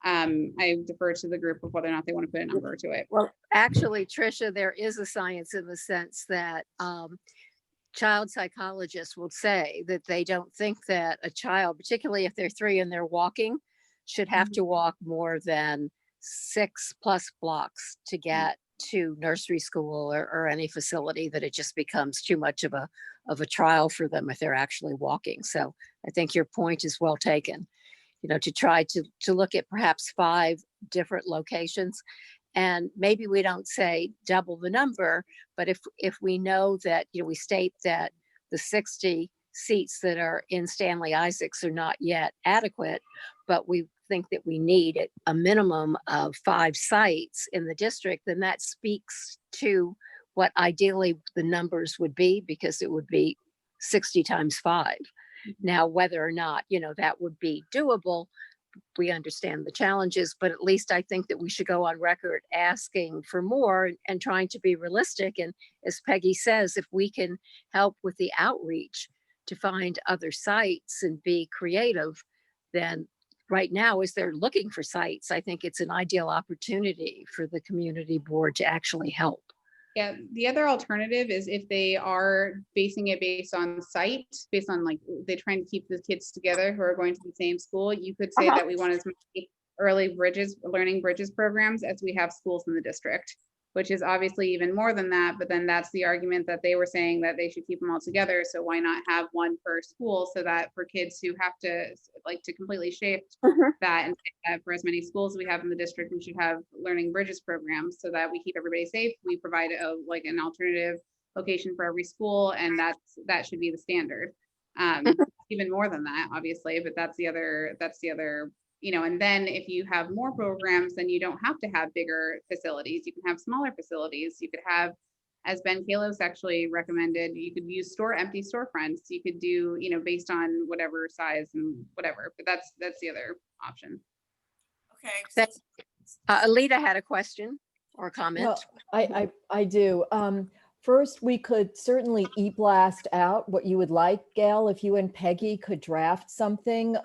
I defer to the group of whether or not they want to put a number to it. Well, actually, Tricia, there is a science in the sense that child psychologists will say that they don't think that a child, particularly if they're 3 and they're walking, should have to walk more than 6+ blocks to get to nursery school or any facility, that it just becomes too much of a trial for them if they're actually walking. So I think your point is well taken, to try to look at perhaps 5 different locations. And maybe we don't say double the number, but if we know that, we state that the 60 seats that are in Stanley Isaacs are not yet adequate, but we think that we need a minimum of 5 sites in the district, then that speaks to what ideally the numbers would be, because it would be 60 times 5. Now, whether or not, that would be doable, we understand the challenges, but at least I think that we should go on record asking for more and trying to be realistic. And as Peggy says, if we can help with the outreach to find other sites and be creative, then right now, as they're looking for sites, I think it's an ideal opportunity for the community board to actually help. Yeah, the other alternative is if they are basing it based on site, based on they're trying to keep the kids together who are going to the same school, you could say that we want as many learning bridges programs as we have schools in the district, which is obviously even more than that. But then that's the argument that they were saying that they should keep them all together. So why not have one per school, so that for kids who have to completely shift that, and that for as many schools we have in the district, we should have learning bridges programs so that we keep everybody safe. We provide an alternative location for every school, and that should be the standard. Even more than that, obviously, but that's the other, and then if you have more programs, then you don't have to have bigger facilities. You can have smaller facilities. You could have, as Ben Kalos actually recommended, you could use empty storefronts. You could do, based on whatever size and whatever, but that's the other option. Okay. Alita had a question or a comment. Well, I do. First, we could certainly e-blast out what you would like, Gail, if you and Peggy could draft something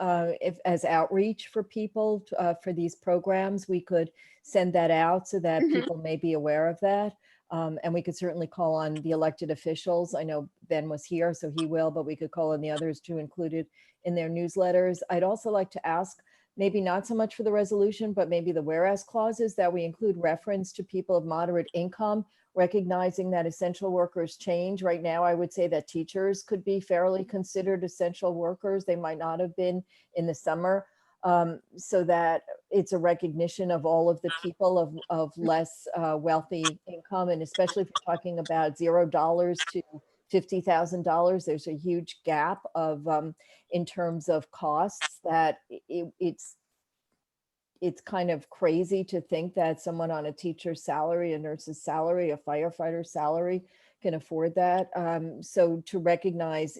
as outreach for people for these programs. We could send that out so that people may be aware of that. And we could certainly call on the elected officials. I know Ben was here, so he will, but we could call on the others to include it in their newsletters. I'd also like to ask, maybe not so much for the resolution, but maybe the whereas clauses, that we include reference to people of moderate income, recognizing that essential workers change. Right now, I would say that teachers could be fairly considered essential workers. They might not have been in the summer. so that it's a recognition of all of the people of less wealthy income. And especially if you're talking about $0 to $50,000, there's a huge gap of in terms of costs that it's kind of crazy to think that someone on a teacher's salary, a nurse's salary, a firefighter's salary can afford that. So to recognize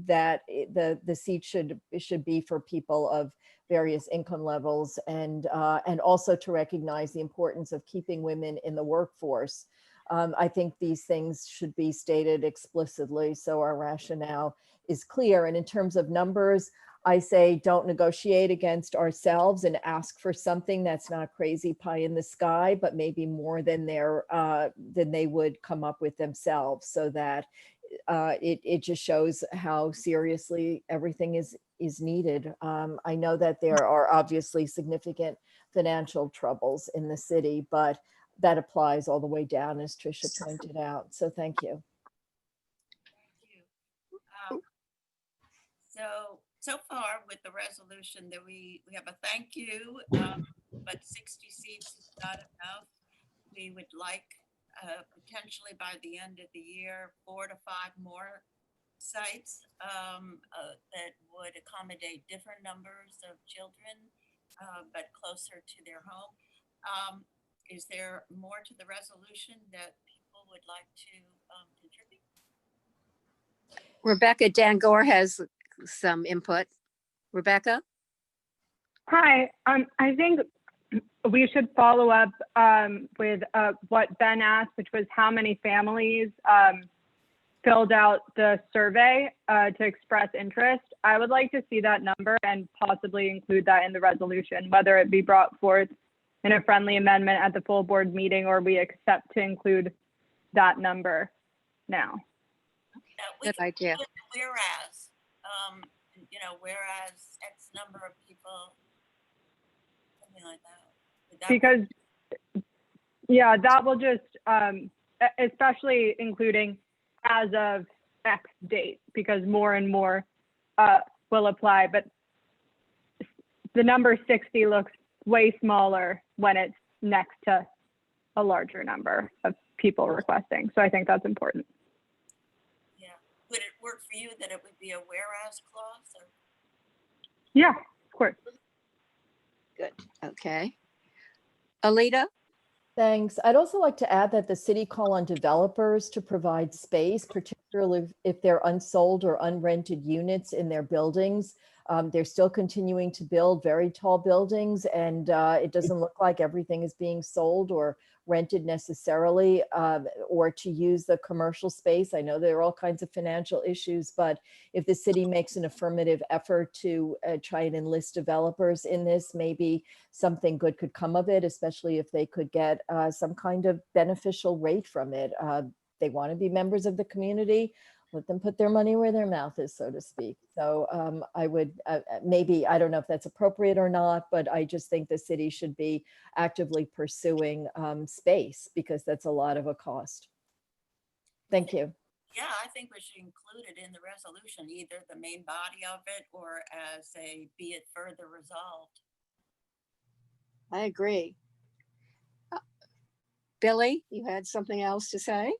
that the seat should be for people of various income levels, and also to recognize the importance of keeping women in the workforce. I think these things should be stated explicitly so our rationale is clear. And in terms of numbers, I say don't negotiate against ourselves and ask for something that's not crazy pie in the sky, but maybe more than they would come up with themselves, so that it just shows how seriously everything is needed. I know that there are obviously significant financial troubles in the city, but that applies all the way down, as Tricia pointed out. So thank you. So far with the resolution that we have a thank you, but 60 seats is not enough. We would like potentially by the end of the year, 4 to 5 more sites that would accommodate different numbers of children, but closer to their home. Is there more to the resolution that people would like to contribute? Rebecca Dangor has some input. Rebecca? Hi, I think we should follow up with what Ben asked, which was how many families filled out the survey to express interest. I would like to see that number and possibly include that in the resolution, whether it be brought forth in a friendly amendment at the full board meeting, or we accept to include that number now. Good idea. Whereas, whereas X number of people, something like that. Because, yeah, that will just, especially including as of X date, because more and more will apply. But the number 60 looks way smaller when it's next to a larger number of people requesting. So I think that's important. Yeah. Would it work for you that it would be a whereas clause? Or? Yeah, of course. Good. Okay. Alita? Thanks. I'd also like to add that the city call on developers to provide space, particularly if they're unsold or unrented units in their buildings. They're still continuing to build very tall buildings, and it doesn't look like everything is being sold or rented necessarily, or to use the commercial space. I know there are all kinds of financial issues, but if the city makes an affirmative effort to try and enlist developers in this, maybe something good could come of it, especially if they could get some kind of beneficial rate from it. They want to be members of the community. Let them put their money where their mouth is, so to speak. So I would maybe, I don't know if that's appropriate or not, but I just think the city should be actively pursuing space, because that's a lot of a cost. Thank you. Yeah, I think we should include it in the resolution, either the main body of it or as a be it further resolved. I agree. Billy, you had something else to say?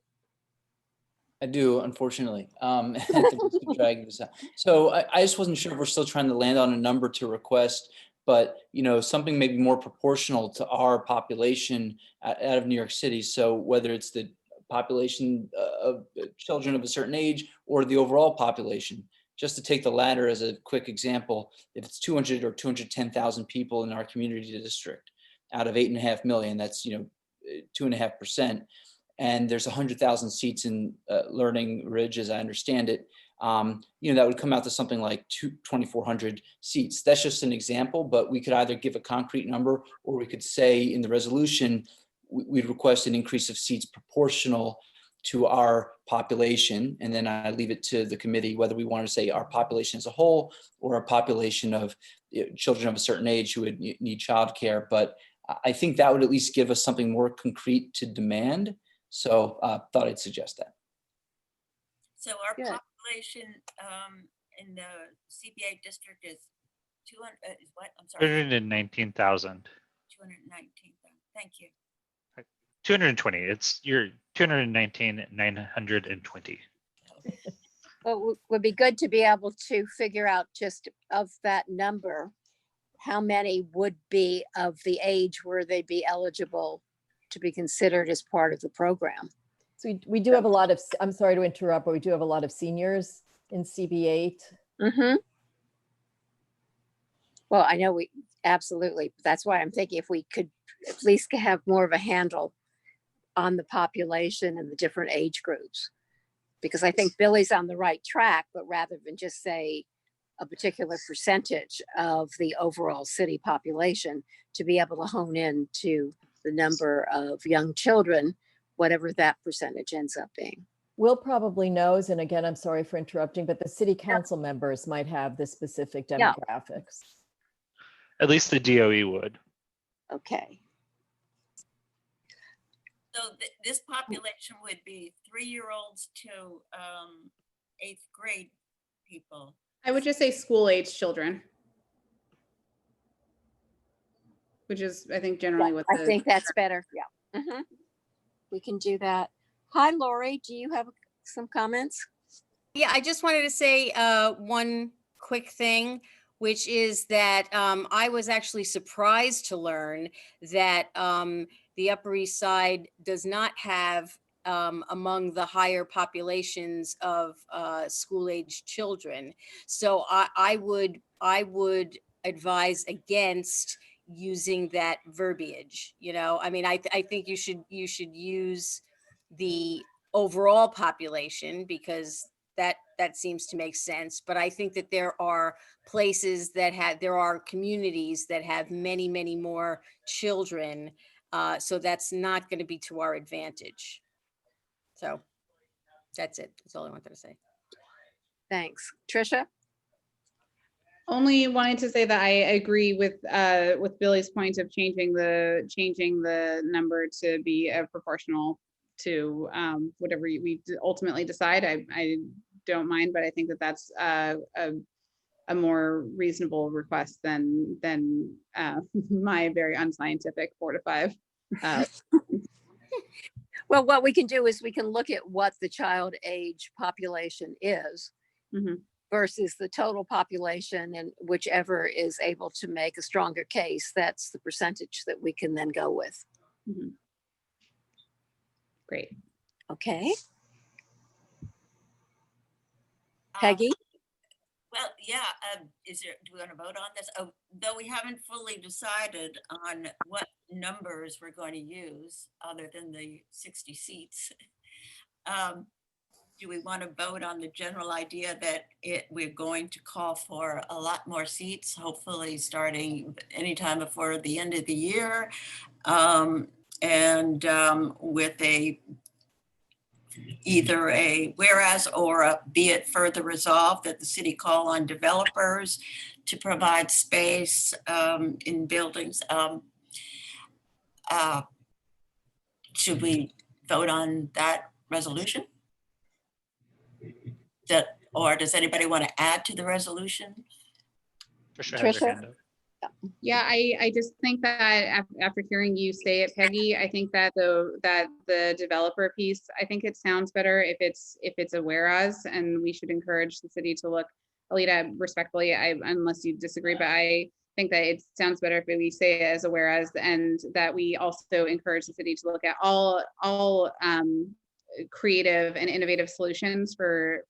I do, unfortunately. At the risk of dragging this out. So I just wasn't sure if we're still trying to land on a number to request, but something maybe more proportional to our population out of New York City. So whether it's the population of children of a certain age or the overall population, just to take the latter as a quick example, if it's 200 or 210,000 people in our community district out of 8.5 million, that's 2.5%. And there's 100,000 seats in Learning Ridge, as I understand it. That would come out to something like 2,400 seats. That's just an example, but we could either give a concrete number, or we could say in the resolution, we'd request an increase of seats proportional to our population. And then I leave it to the committee whether we want to say our population as a whole, or a population of children of a certain age who would need childcare. But I think that would at least give us something more concrete to demand. So thought I'd suggest that. So our population in the CB8 district is 200, what? I'm sorry. 219,000. 219. Thank you. 220. It's your 219,920. Well, would be good to be able to figure out just of that number, how many would be of the age where they'd be eligible to be considered as part of the program. So we do have a lot of, I'm sorry to interrupt, but we do have a lot of seniors in CB8. Mm-hmm. Well, I know we absolutely. That's why I'm thinking if we could at least have more of a handle on the population and the different age groups, because I think Billy's on the right track, but rather than just say a particular percentage of the overall city population, to be able to hone in to the number of young children, whatever that percentage ends up being. Will probably knows, and again, I'm sorry for interrupting, but the city council members might have the specific demographics. At least the DOE would. Okay. So this population would be 3-year-olds to 8th grade people. I would just say school age children. Which is, I think, generally what I think that's better. Yeah. Mm-hmm. We can do that. Hi, Lori. Do you have some comments? Yeah, I just wanted to say one quick thing, which is that I was actually surprised to learn that the Upper East Side does not have among the higher populations of school-age children. So I would advise against using that verbiage. You know, I mean, I think you should use the overall population, because that seems to make sense. But I think that there are places there are communities that have many, many more children. So that's not going to be to our advantage. So that's it. That's all I wanted to say. Thanks. Trisha? Only wanted to say that I agree with Billy's point of changing the number to be proportional to whatever we ultimately decide. I don't mind, but I think that that's a more reasonable request than my very unscientific 4 to 5. Well, what we can do is we can look at what the child age population is versus the total population, and whichever is able to make a stronger case, that's the percentage that we can then go with. Great. Okay. Peggy? Well, yeah, do we want to vote on this? Oh, though we haven't fully decided on what numbers we're going to use other than the 60 seats. Do we want to vote on the general idea that we're going to call for a lot more seats, hopefully starting anytime before the end of the year, and with either a whereas or a be it further resolved that the city call on developers to provide space in buildings. Should we vote on that resolution? Or does anybody want to add to the resolution? Trisha? Yeah, I just think that after hearing you say it, Peggy, I think that the developer piece, I think it sounds better if it's a whereas, and we should encourage the city to look. Alita, respectfully, unless you disagree, but I think that it sounds better if we say it as a whereas, and that we also encourage the city to look at all creative and innovative solutions for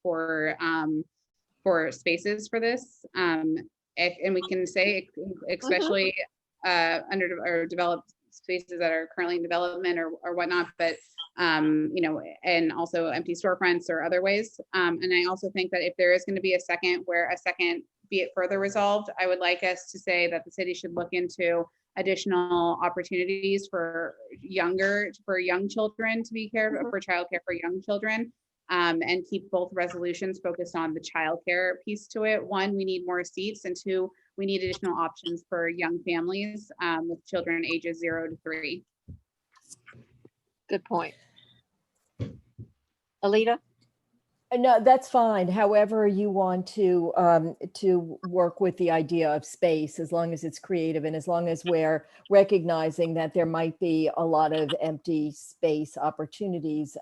spaces for this. And we can say, especially under or developed spaces that are currently in development or whatnot, but you know, and also empty storefronts or other ways. And I also think that if there is going to be a second be it further resolved, I would like us to say that the city should look into additional opportunities for young children to be cared for, childcare for young children. And keep both resolutions focused on the childcare piece to it. 1, we need more seats, and 2, we need additional options for young families with children ages 0 to 3. Good point. Alita? No, that's fine. However you want to work with the idea of space, as long as it's creative and as long as we're recognizing that there might be a lot of empty space opportunities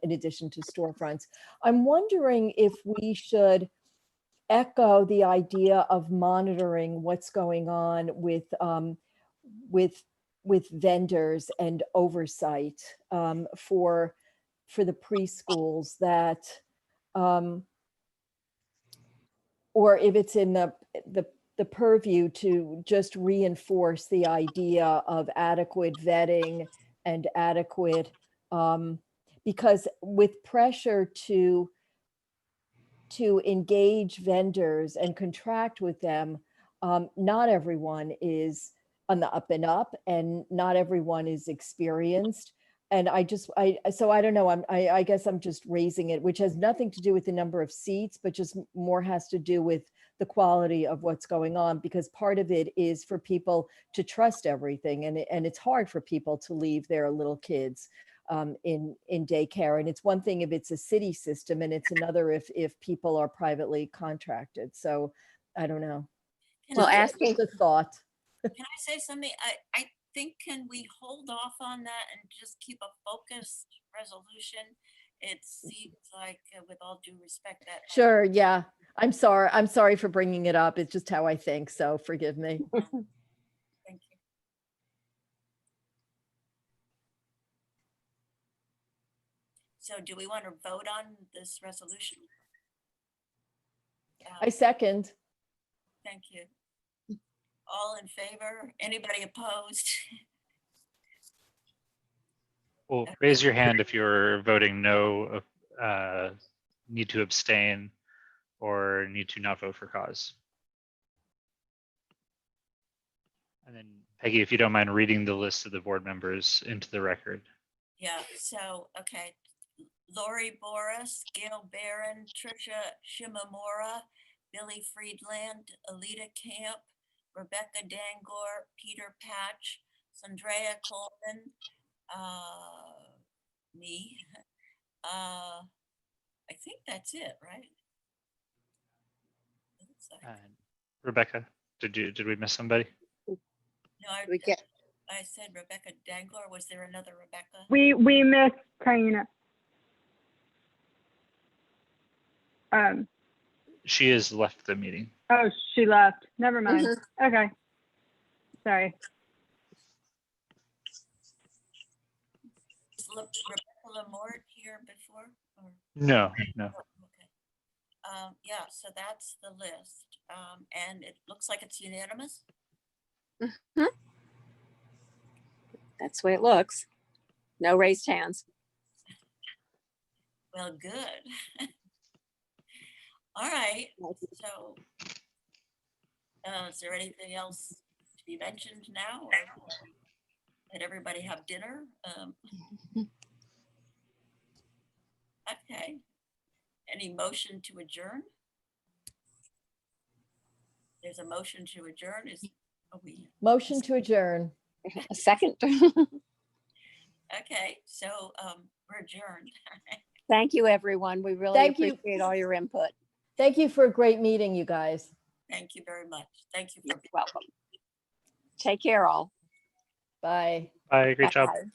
in addition to storefronts. I'm wondering if we should echo the idea of monitoring what's going on with vendors and oversight for the preschools that. Or if it's in the purview to just reinforce the idea of adequate vetting and adequate, because with pressure to engage vendors and contract with them, not everyone is on the up and up, and not everyone is experienced. And so I don't know, I guess I'm just raising it, which has nothing to do with the number of seats, but just more has to do with the quality of what's going on, because part of it is for people to trust everything. And it's hard for people to leave their little kids in daycare. And it's one thing if it's a city system, and it's another if people are privately contracted. So I don't know. Well, asking the thought. Can I say something? I think, can we hold off on that and just keep a focused resolution? It seems like, with all due respect, that. Sure, yeah. I'm sorry for bringing it up. It's just how I think, so forgive me. Thank you. So do we want to vote on this resolution? I second. Thank you. All in favor? Anybody opposed? Well, raise your hand if you're voting no, need to abstain, or need to not vote for cause. And then Peggy, if you don't mind reading the list of the board members into the record. Yeah, so, okay. Lori Boris, Gail Barron, Tricia Shimamura, Billy Friedland, Alita Camp, Rebecca Dangor, Peter Patch, Sandrea Coleman, me. I think that's it, right? Looks like. And Rebecca, did we miss somebody? No, I said Rebecca Dangor. Was there another Rebecca? We missed Taina. She has left the meeting. Oh, she left. Never mind. Okay. Sorry. Is Rebecca Lamort here before? Or? No. Oh, okay. Yeah, so that's the list. And it looks like it's unanimous. That's the way it looks. No raised hands. Well, good. All right. So, is there anything else to be mentioned now, or let everybody have dinner? Okay. Any motion to adjourn? There's a motion to adjourn. Motion to adjourn. A second. Okay, so we're adjourned. Thank you, everyone. We really appreciate all your input. Thank you for a great meeting, you guys. Thank you very much. Thank you for You're welcome. Take care, all. Bye. Bye. Great job. Bye.